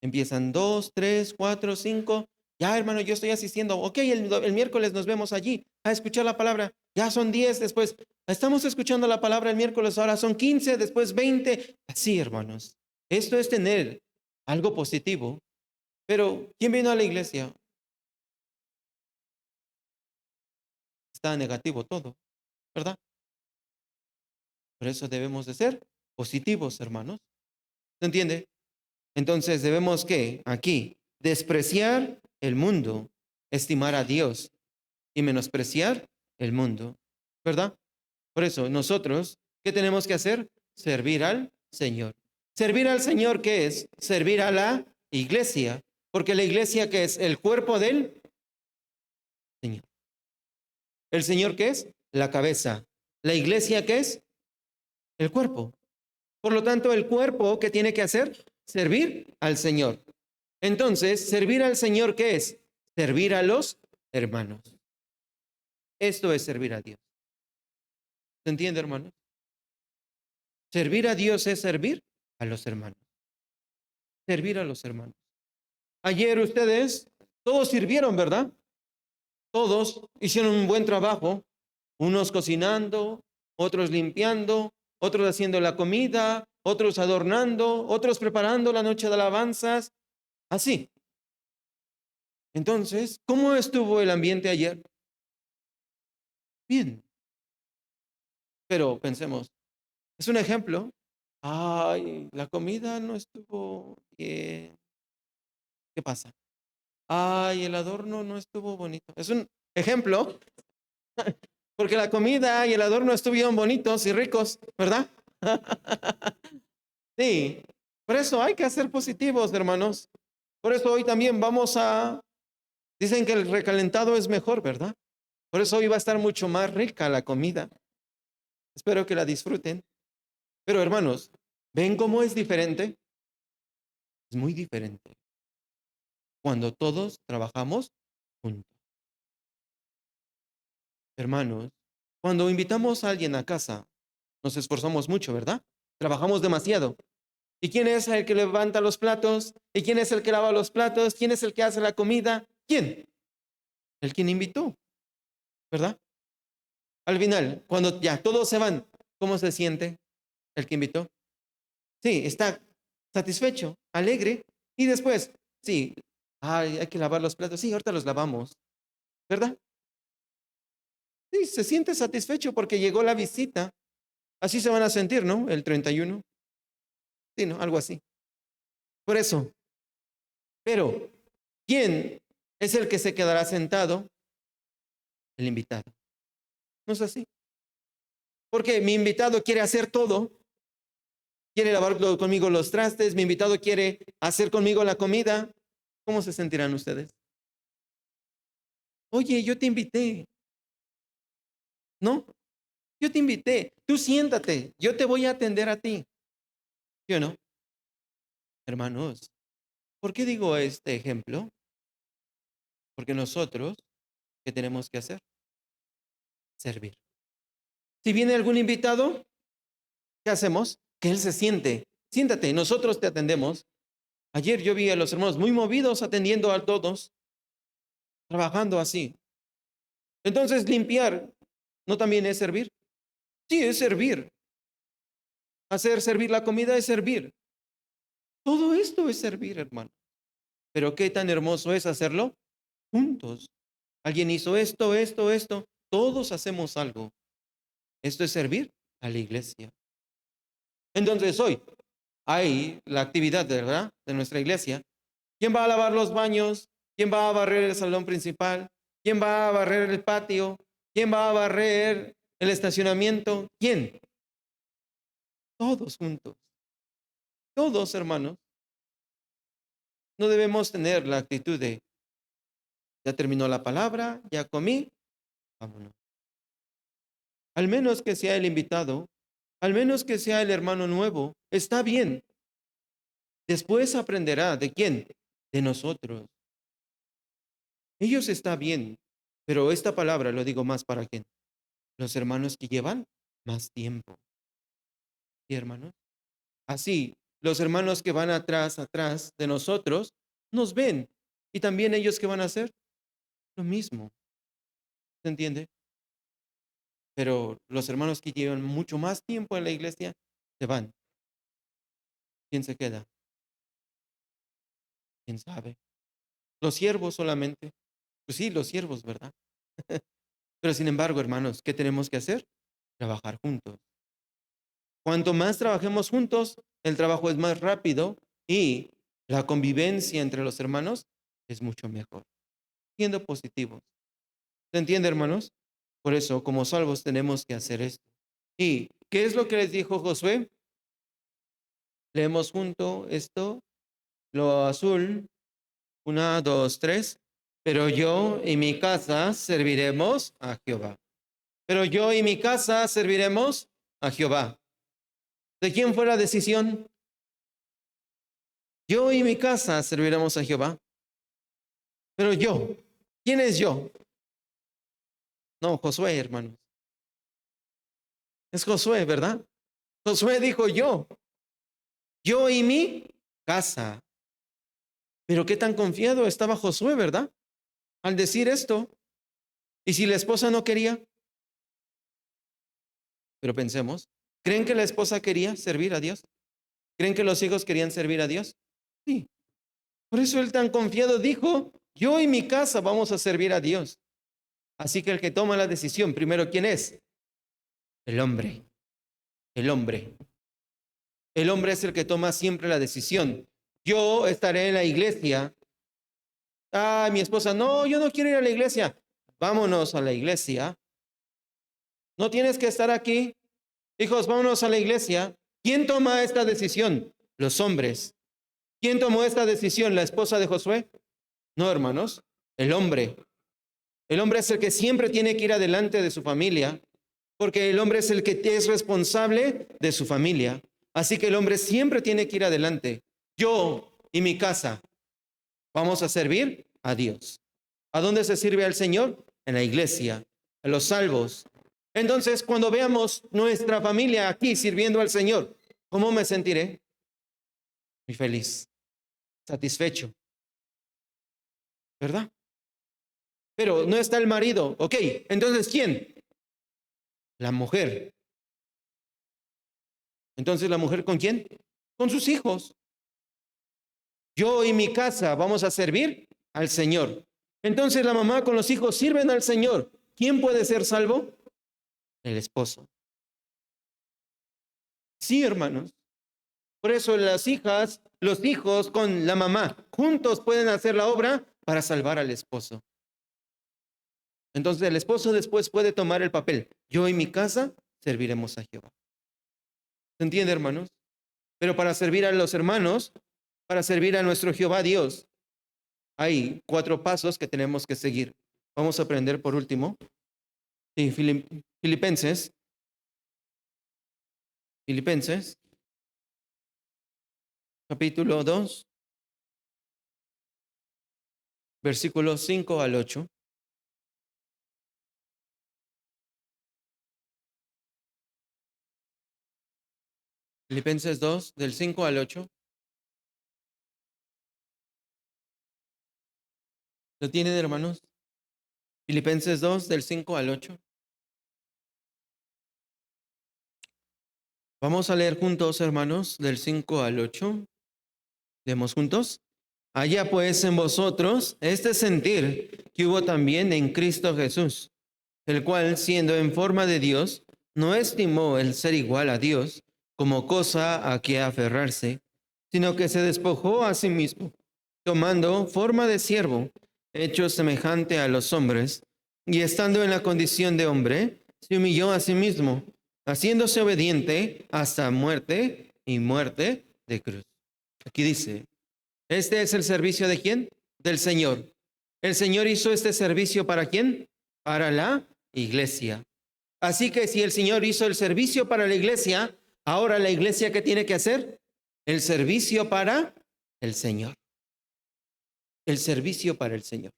Empiezan 2, 3, 4, 5. Ya, hermano, yo estoy asistiendo. Ok, el miércoles nos vemos allí a escuchar la palabra. Ya son 10 después. Estamos escuchando la palabra el miércoles, ahora son 15, después 20. Así, hermanos. Esto es tener algo positivo. Pero, ¿quién vino a la iglesia? Está negativo todo, ¿verdad? Por eso debemos de ser positivos, hermanos. ¿Se entiende? Entonces debemos que aquí despreciar el mundo, estimar a Dios y menospreciar el mundo, ¿verdad? Por eso nosotros, ¿qué tenemos que hacer? Servir al Señor. Servir al Señor, ¿qué es? Servir a la iglesia, porque la iglesia, ¿qué es? El cuerpo del Señor. ¿El Señor qué es? La cabeza. ¿La iglesia qué es? El cuerpo. Por lo tanto, el cuerpo, ¿qué tiene que hacer? Servir al Señor. Entonces, servir al Señor, ¿qué es? Servir a los hermanos. Esto es servir a Dios. ¿Se entiende, hermanos? Servir a Dios es servir a los hermanos. Servir a los hermanos. Ayer ustedes, todos sirvieron, ¿verdad? Todos hicieron un buen trabajo. Unos cocinando, otros limpiando, otros haciendo la comida, otros adornando, otros preparando la noche de alabanzas. Así. Entonces, ¿cómo estuvo el ambiente ayer? Bien. Pero pensemos, es un ejemplo. Ay, la comida no estuvo bien. ¿Qué pasa? Ay, el adorno no estuvo bonito. Es un ejemplo, porque la comida y el adorno estuvieron bonitos y ricos, ¿verdad? Sí, por eso hay que ser positivos, hermanos. Por eso hoy también dicen que el recalentado es mejor, ¿verdad? Por eso hoy va a estar mucho más rica la comida. Espero que la disfruten. Pero hermanos, ¿ven cómo es diferente? Es muy diferente cuando todos trabajamos juntos. Hermanos, cuando invitamos a alguien a casa, nos esforzamos mucho, ¿verdad? Trabajamos demasiado. ¿Y quién es el que levanta los platos? ¿Y quién es el que lava los platos? ¿Quién es el que hace la comida? ¿Quién? El quien invitó, ¿verdad? Al final, cuando ya todos se van, ¿cómo se siente el que invitó? Sí, está satisfecho, alegre. Y después, sí, ay, hay que lavar los platos. Sí, ahorita los lavamos, ¿verdad? Sí, se siente satisfecho porque llegó la visita. Así se van a sentir, ¿no? El 31. Sí, ¿no? Algo así. Por eso. Pero, ¿quién es el que se quedará sentado? El invitado. ¿No es así? Porque mi invitado quiere hacer todo. Quiere lavar conmigo los trastes. Mi invitado quiere hacer conmigo la comida. ¿Cómo se sentirán ustedes? Oye, yo te invité. ¿No? Yo te invité. Tú siéntate. Yo te voy a atender a ti. ¿Sí o no? Hermanos, ¿por qué digo este ejemplo? Porque nosotros, ¿qué tenemos que hacer? Servir. Si viene algún invitado, ¿qué hacemos? Que él se siente. Siéntate, nosotros te atendemos. Ayer yo vi a los hermanos muy movidos atendiendo a todos, trabajando así. Entonces, limpiar, ¿no también es servir? Sí, es servir. Hacer servir la comida es servir. Todo esto es servir, hermano. Pero qué tan hermoso es hacerlo juntos. Alguien hizo esto, esto, esto. Todos hacemos algo. Esto es servir a la iglesia. Entonces hoy hay la actividad, ¿verdad?, de nuestra iglesia. ¿Quién va a lavar los baños? ¿Quién va a barrer el salón principal? ¿Quién va a barrer el patio? ¿Quién va a barrer el estacionamiento? ¿Quién? Todos juntos. Todos, hermanos. No debemos tener la actitud de, ya terminó la palabra, ya comí, vámonos. Al menos que sea el invitado, al menos que sea el hermano nuevo, está bien. Después aprenderá de quién, de nosotros. Ellos está bien, pero esta palabra lo digo más para quién, los hermanos que llevan más tiempo. ¿Sí, hermanos? Así, los hermanos que van atrás, atrás de nosotros, nos ven. Y también ellos que van a hacer lo mismo. ¿Se entiende? Pero los hermanos que llevan mucho más tiempo en la iglesia se van. ¿Quién se queda? ¿Quién sabe? Los siervos solamente. Pues sí, los siervos, ¿verdad? Pero sin embargo, hermanos, ¿qué tenemos que hacer? Trabajar juntos. Cuanto más trabajemos juntos, el trabajo es más rápido y la convivencia entre los hermanos es mucho mejor. Siendo positivos. ¿Se entiende, hermanos? Por eso, como salvos, tenemos que hacer esto. ¿Y qué es lo que les dijo Josué? Leemos junto esto, lo azul, 1, 2, 3. Pero yo y mi casa serviremos a Jehová. Pero yo y mi casa serviremos a Jehová. ¿De quién fue la decisión? Yo y mi casa serviremos a Jehová. Pero yo, ¿quién es yo? No, Josué, hermanos. Es Josué, ¿verdad? Josué dijo yo y mi casa. Pero qué tan confiado estaba Josué, ¿verdad? Al decir esto. ¿Y si la esposa no quería? Pero pensemos, ¿creen que la esposa quería servir a Dios? ¿Creen que los hijos querían servir a Dios? Sí. Por eso él tan confiado dijo, yo y mi casa vamos a servir a Dios. Así que el que toma la decisión, primero, ¿quién es? El hombre. El hombre. El hombre es el que toma siempre la decisión. Yo estaré en la iglesia. Ah, mi esposa, no, yo no quiero ir a la iglesia. Vámonos a la iglesia. No tienes que estar aquí. Hijos, vámonos a la iglesia. ¿Quién toma esta decisión? Los hombres. ¿Quién tomó esta decisión? ¿La esposa de Josué? No, hermanos. El hombre. El hombre es el que siempre tiene que ir adelante de su familia, porque el hombre es el que es responsable de su familia. Así que el hombre siempre tiene que ir adelante. Yo y mi casa vamos a servir a Dios. ¿A dónde se sirve al Señor? En la iglesia, a los salvos. Entonces, cuando veamos nuestra familia aquí sirviendo al Señor, ¿cómo me sentiré? Muy feliz, satisfecho, ¿verdad? Pero no está el marido. Ok, entonces ¿quién? La mujer. Entonces, ¿la mujer con quién? Con sus hijos. Yo y mi casa vamos a servir al Señor. Entonces la mamá con los hijos sirven al Señor. ¿Quién puede ser salvo? El esposo. Sí, hermanos. Por eso las hijas, los hijos con la mamá, juntos pueden hacer la obra para salvar al esposo. Entonces el esposo después puede tomar el papel. Yo y mi casa serviremos a Jehová. ¿Se entiende, hermanos? Pero para servir a los hermanos, para servir a nuestro Jehová Dios, hay 4 pasos que tenemos que seguir. Vamos a aprender por último. Sí, Filipenses. Filipenses, capítulo 2. versículos 5 al 8. Filipenses 2, del 5 al 8. ¿Lo tienen, hermanos? Filipenses 2, del 5 al 8. Vamos a leer juntos, hermanos, del 5 al 8. Leemos juntos. Haya pues en vosotros este sentir que hubo también en Cristo Jesús, el cual, siendo en forma de Dios, no estimó el ser igual a Dios como cosa a que aferrarse, sino que se despojó a sí mismo, tomando forma de siervo, hecho semejante a los hombres, y estando en la condición de hombre, se humilló a sí mismo, haciéndose obediente hasta muerte y muerte de cruz. Aquí dice, este es el servicio ¿de quién? Del Señor. El Señor hizo este servicio ¿para quién? Para la iglesia. Así que si el Señor hizo el servicio para la iglesia, ahora la iglesia ¿qué tiene que hacer? El servicio para el Señor. El servicio para el Señor.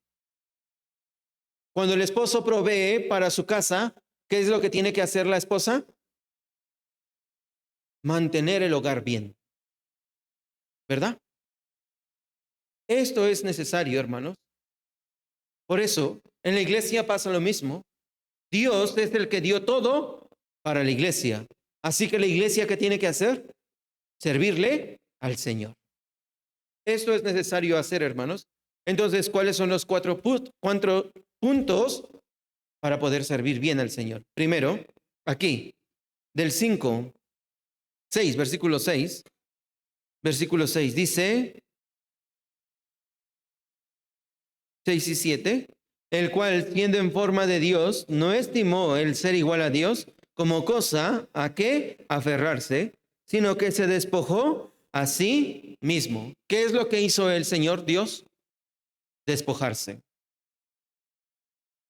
Cuando el esposo provee para su casa, ¿qué es lo que tiene que hacer la esposa? Mantener el hogar bien. ¿Verdad? Esto es necesario, hermanos. Por eso, en la iglesia pasa lo mismo. Dios es el que dio todo para la iglesia. Así que la iglesia, ¿qué tiene que hacer? Servirle al Señor. Esto es necesario hacer, hermanos. Entonces, ¿cuáles son los cuatro puntos para poder servir bien al Señor? Primero, aquí, del 5, 6, versículo 6. Versículo 6 dice, 6 y 7, el cual, siendo en forma de Dios, no estimó el ser igual a Dios como cosa a que aferrarse, sino que se despojó a sí mismo. ¿Qué es lo que hizo el Señor Dios? Despojarse.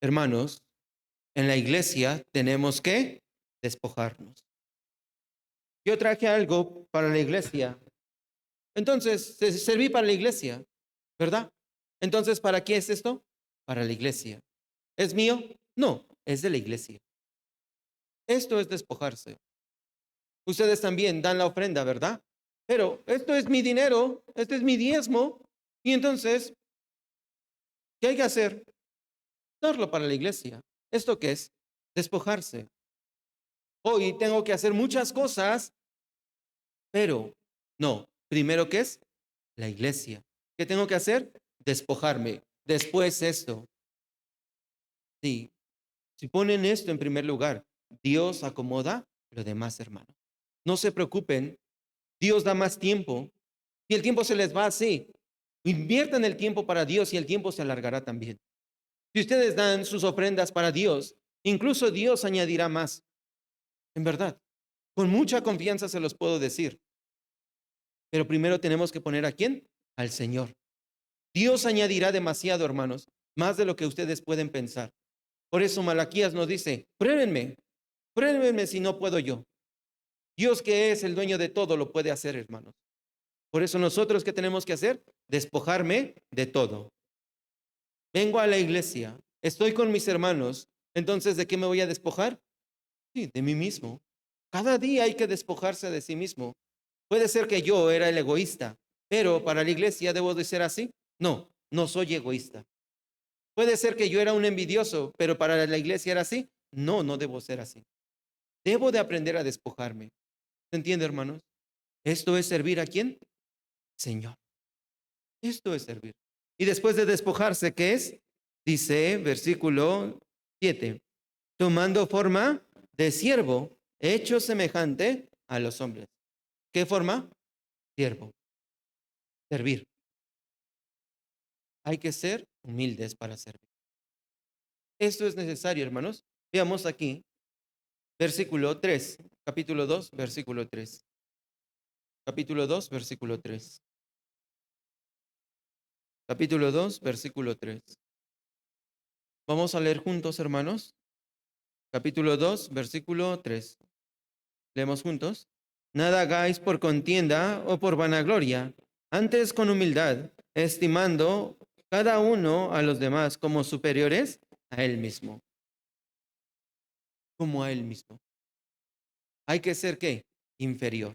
Hermanos, en la iglesia tenemos que despojarnos. Yo traje algo para la iglesia. Entonces, serví para la iglesia, ¿verdad? Entonces, ¿para qué es esto? Para la iglesia. ¿Es mío? No, es de la iglesia. Esto es despojarse. Ustedes también dan la ofrenda, ¿verdad? Pero esto es mi dinero, este es mi diezmo. Y entonces, ¿qué hay que hacer? Darlo para la iglesia. ¿Esto qué es? Despojarse. Hoy tengo que hacer muchas cosas, pero no. Primero, ¿qué es? La iglesia. ¿Qué tengo que hacer? Despojarme. Después esto. Sí. Si ponen esto en primer lugar, Dios acomoda lo demás, hermano. No se preocupen. Dios da más tiempo. Si el tiempo se les va así, inviertan el tiempo para Dios y el tiempo se alargará también. Si ustedes dan sus ofrendas para Dios, incluso Dios añadirá más. En verdad, con mucha confianza se los puedo decir. Pero primero tenemos que poner ¿a quién? Al Señor. Dios añadirá demasiado, hermanos, más de lo que ustedes pueden pensar. Por eso Malaquías nos dice, pruébenme si no puedo yo. Dios, que es el dueño de todo, lo puede hacer, hermanos. Por eso nosotros, ¿qué tenemos que hacer? Despojarme de todo. Vengo a la iglesia, estoy con mis hermanos, entonces ¿de qué me voy a despojar? Sí, de mí mismo. Cada día hay que despojarse de sí mismo. Puede ser que yo era el egoísta, pero para la iglesia debo de ser así. No, no soy egoísta. Puede ser que yo era un envidioso, pero para la iglesia era así. No, no debo ser así. Debo de aprender a despojarme. ¿Se entiende, hermanos? Esto es servir ¿a quién? Señor. Esto es servir. Y después de despojarse, ¿qué es? Dice versículo 7, tomando forma de siervo, hecho semejante a los hombres. ¿Qué forma? Siervo. Servir. Hay que ser humildes para servir. Esto es necesario, hermanos. Veamos aquí, versículo 3, capítulo 2, versículo 3. Capítulo 2, versículo 3. Capítulo 2, versículo 3. Vamos a leer juntos, hermanos. Capítulo 2, versículo 3. Leemos juntos. Nada hagáis por contienda o por vanagloria, antes con humildad, estimando cada uno a los demás como superiores a él mismo. Como a él mismo. Hay que ser, ¿qué? Inferior.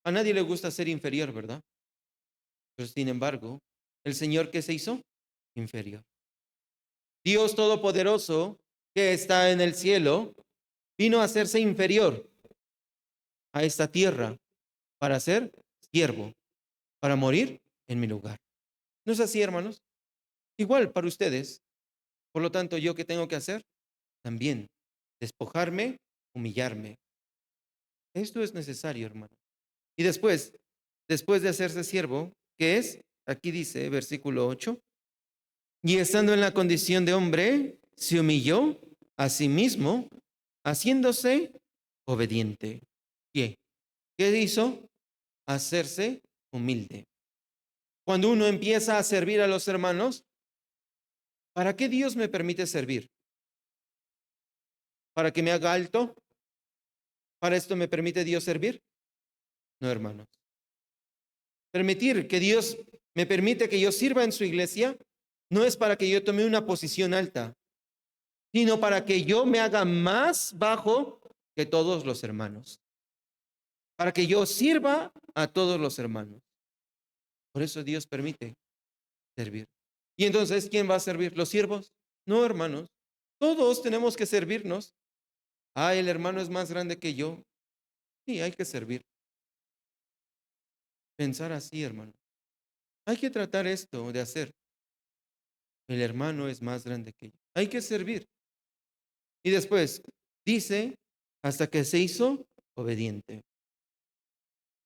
A nadie le gusta ser inferior, ¿verdad? Pero sin embargo, el Señor, ¿qué se hizo? Inferior. Dios Todopoderoso, que está en el cielo, vino a hacerse inferior a esta tierra para ser siervo, para morir en mi lugar. ¿No es así, hermanos? Igual para ustedes. Por lo tanto, ¿yo qué tengo que hacer? También despojarme, humillarme. Esto es necesario, hermano. Y después de hacerse siervo, ¿qué es? Aquí dice, versículo 8, y estando en la condición de hombre, se humilló a sí mismo, haciéndose obediente. ¿Qué? ¿Qué hizo? Hacerse humilde. Cuando uno empieza a servir a los hermanos, ¿para qué Dios me permite servir? ¿Para que me haga alto? ¿Para esto me permite Dios servir? No, hermanos. Permitir que Dios me permite que yo sirva en su iglesia no es para que yo tome una posición alta, sino para que yo me haga más bajo que todos los hermanos, para que yo sirva a todos los hermanos. Por eso Dios permite servir. Y entonces, ¿quién va a servir? ¿Los siervos? No, hermanos. Todos tenemos que servirnos. Ah, el hermano es más grande que yo. Sí, hay que servir. Pensar así, hermano. Hay que tratar esto de hacer. El hermano es más grande que yo. Hay que servir. Y después dice, hasta que se hizo obediente.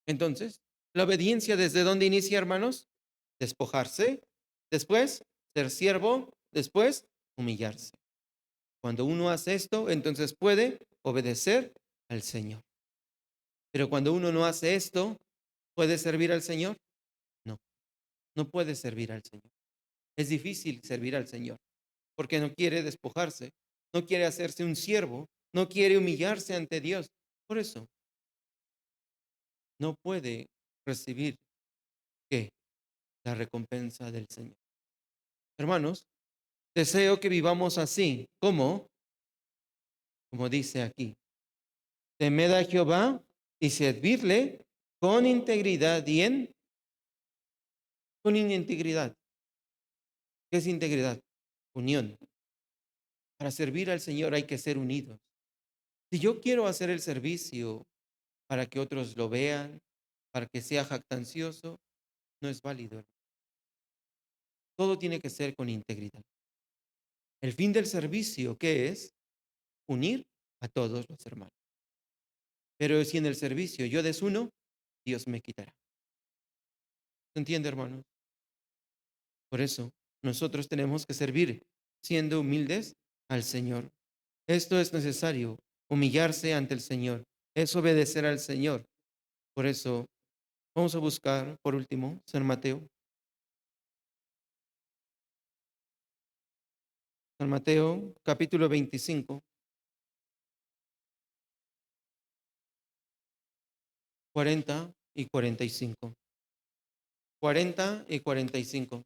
Entonces, la obediencia, ¿desde dónde inicia, hermanos? Despojarse, después ser siervo, después humillarse. Cuando uno hace esto, entonces puede obedecer al Señor. Pero cuando uno no hace esto, ¿puede servir al Señor? No, no puede servir al Señor. Es difícil servir al Señor porque no quiere despojarse, no quiere hacerse un siervo, no quiere humillarse ante Dios. Por eso no puede recibir, ¿qué? La recompensa del Señor. Hermanos, deseo que vivamos así, como dice aquí. Temed a Jehová y servirle con integridad con integridad. ¿Qué es integridad? Unión. Para servir al Señor hay que ser unidos. Si yo quiero hacer el servicio para que otros lo vean, para que sea jactancioso, no es válido. Todo tiene que ser con integridad. El fin del servicio, ¿qué es? Unir a todos los hermanos. Pero si en el servicio yo desuno, Dios me quitará. ¿Se entiende, hermanos? Por eso, nosotros tenemos que servir siendo humildes al Señor. Esto es necesario, humillarse ante el Señor, es obedecer al Señor. Por eso, vamos a buscar, por último, San Mateo. San Mateo, capítulo 25, 40 y 45. 40 y 45.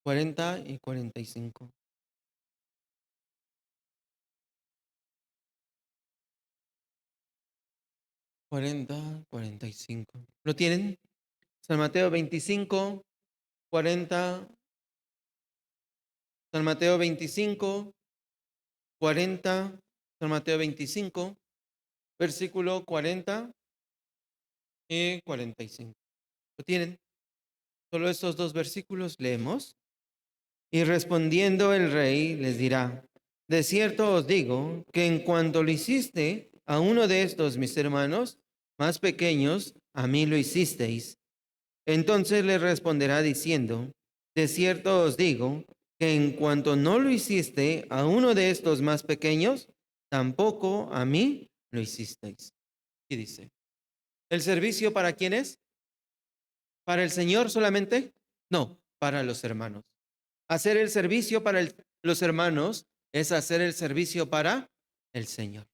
40 y 45. Cuarenta, 45. ¿Lo tienen? San Mateo 25, 40. San Mateo 25, 40. San Mateo 25, versículo 40 y 45. ¿Lo tienen? Solo estos dos versículos leemos. Y respondiendo el rey les dirá, de cierto os digo que en cuanto lo hiciste a uno de estos mis hermanos más pequeños, a mí lo hicisteis. Entonces le responderá diciendo, de cierto os digo que en cuanto no lo hiciste a uno de estos más pequeños, tampoco a mí lo hicisteis. Y dice, ¿el servicio para quién es? ¿Para el Señor solamente? No, para los hermanos. Hacer el servicio para los hermanos es hacer el servicio para el Señor.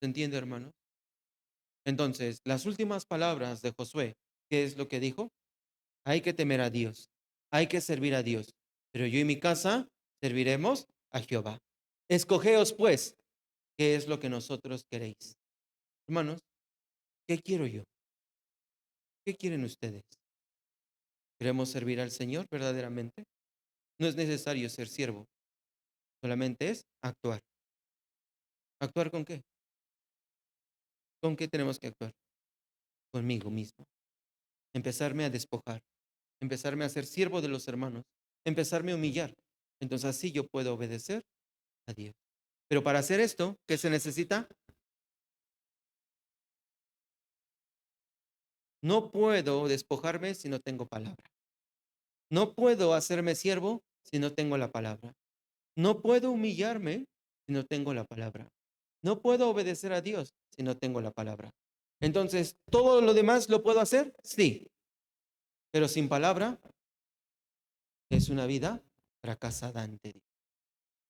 ¿Se entiende, hermano? Entonces, las últimas palabras de Josué, ¿qué es lo que dijo? Hay que temer a Dios, hay que servir a Dios, pero yo y mi casa serviremos a Jehová. Escogeos pues, ¿qué es lo que nosotros queréis? Hermanos, ¿qué quiero yo? ¿Qué quieren ustedes? ¿Queremos servir al Señor verdaderamente? No es necesario ser siervo, solamente es actuar. ¿Actuar con qué? ¿Con qué tenemos que actuar? Conmigo mismo. Empezarme a despojar, empezarme a ser siervo de los hermanos, empezarme a humillar. Entonces así yo puedo obedecer a Dios. Pero para hacer esto, ¿qué se necesita? No puedo despojarme si no tengo palabra. No puedo hacerme siervo si no tengo la palabra. No puedo humillarme si no tengo la palabra. No puedo obedecer a Dios si no tengo la palabra. Entonces, ¿todo lo demás lo puedo hacer? Sí, pero sin palabra es una vida fracasada ante Dios.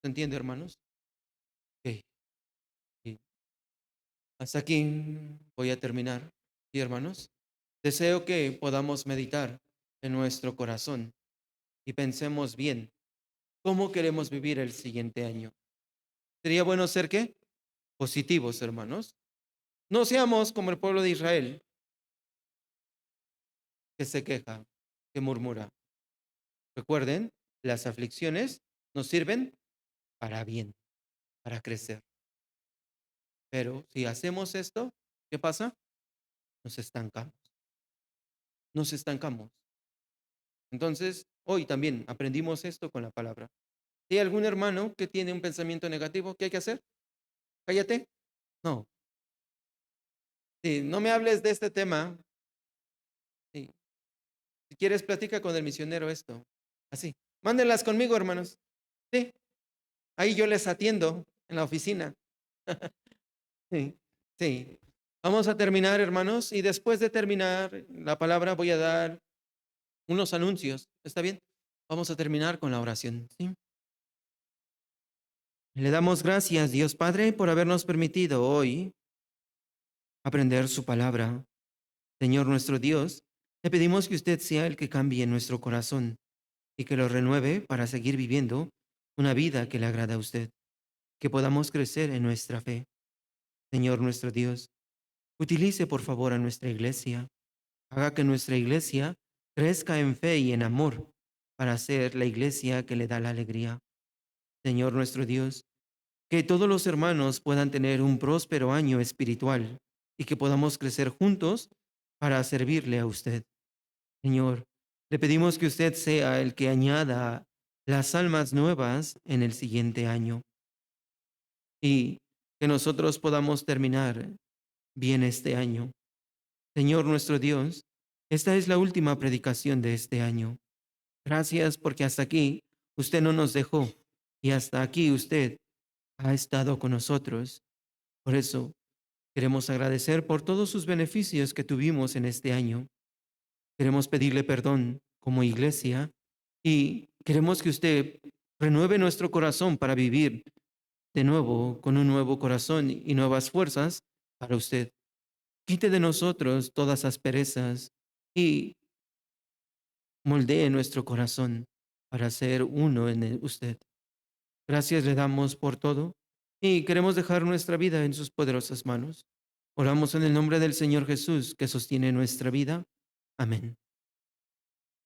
¿Se entiende, hermanos? Ok, sí. Hasta aquí voy a terminar. Sí, hermanos. Deseo que podamos meditar en nuestro corazón y pensemos bien cómo queremos vivir el siguiente año. Sería bueno ser qué? Positivos, hermanos. No seamos como el pueblo de Israel que se queja, que murmura. Recuerden, las aflicciones nos sirven para bien, para crecer. Pero si hacemos esto, ¿qué pasa? Nos estancamos. Nos estancamos. Entonces, hoy también aprendimos esto con la palabra. Si hay algún hermano que tiene un pensamiento negativo, ¿qué hay que hacer? Cállate. No. Sí, no me hables de este tema. Sí. Si quieres, platica con el misionero esto. Así. Mándenlas conmigo, hermanos. Sí. Ahí yo les atiendo en la oficina. Sí. Sí. Vamos a terminar, hermanos, y después de terminar la palabra voy a dar unos anuncios. ¿Está bien? Vamos a terminar con la oración. ¿Sí? Le damos gracias, Dios Padre, por habernos permitido hoy aprender su palabra. Señor nuestro Dios, le pedimos que usted sea el que cambie nuestro corazón y que lo renueve para seguir viviendo una vida que le agrada a usted, que podamos crecer en nuestra fe. Señor nuestro Dios, utilice por favor a nuestra iglesia. Haga que nuestra iglesia crezca en fe y en amor para ser la iglesia que le da la alegría. Señor nuestro Dios, que todos los hermanos puedan tener un próspero año espiritual y que podamos crecer juntos para servirle a usted. Señor, le pedimos que usted sea el que añada las almas nuevas en el siguiente año y que nosotros podamos terminar bien este año. Señor nuestro Dios, esta es la última predicación de este año. Gracias porque hasta aquí usted no nos dejó y hasta aquí usted ha estado con nosotros. Por eso queremos agradecer por todos sus beneficios que tuvimos en este año. Queremos pedirle perdón como iglesia y queremos que usted renueve nuestro corazón para vivir de nuevo con un nuevo corazón y nuevas fuerzas para usted. Quite de nosotros todas asperezas y moldee nuestro corazón para ser uno en usted. Gracias le damos por todo y queremos dejar nuestra vida en sus poderosas manos. Oramos en el nombre del Señor Jesús que sostiene nuestra vida. Amén.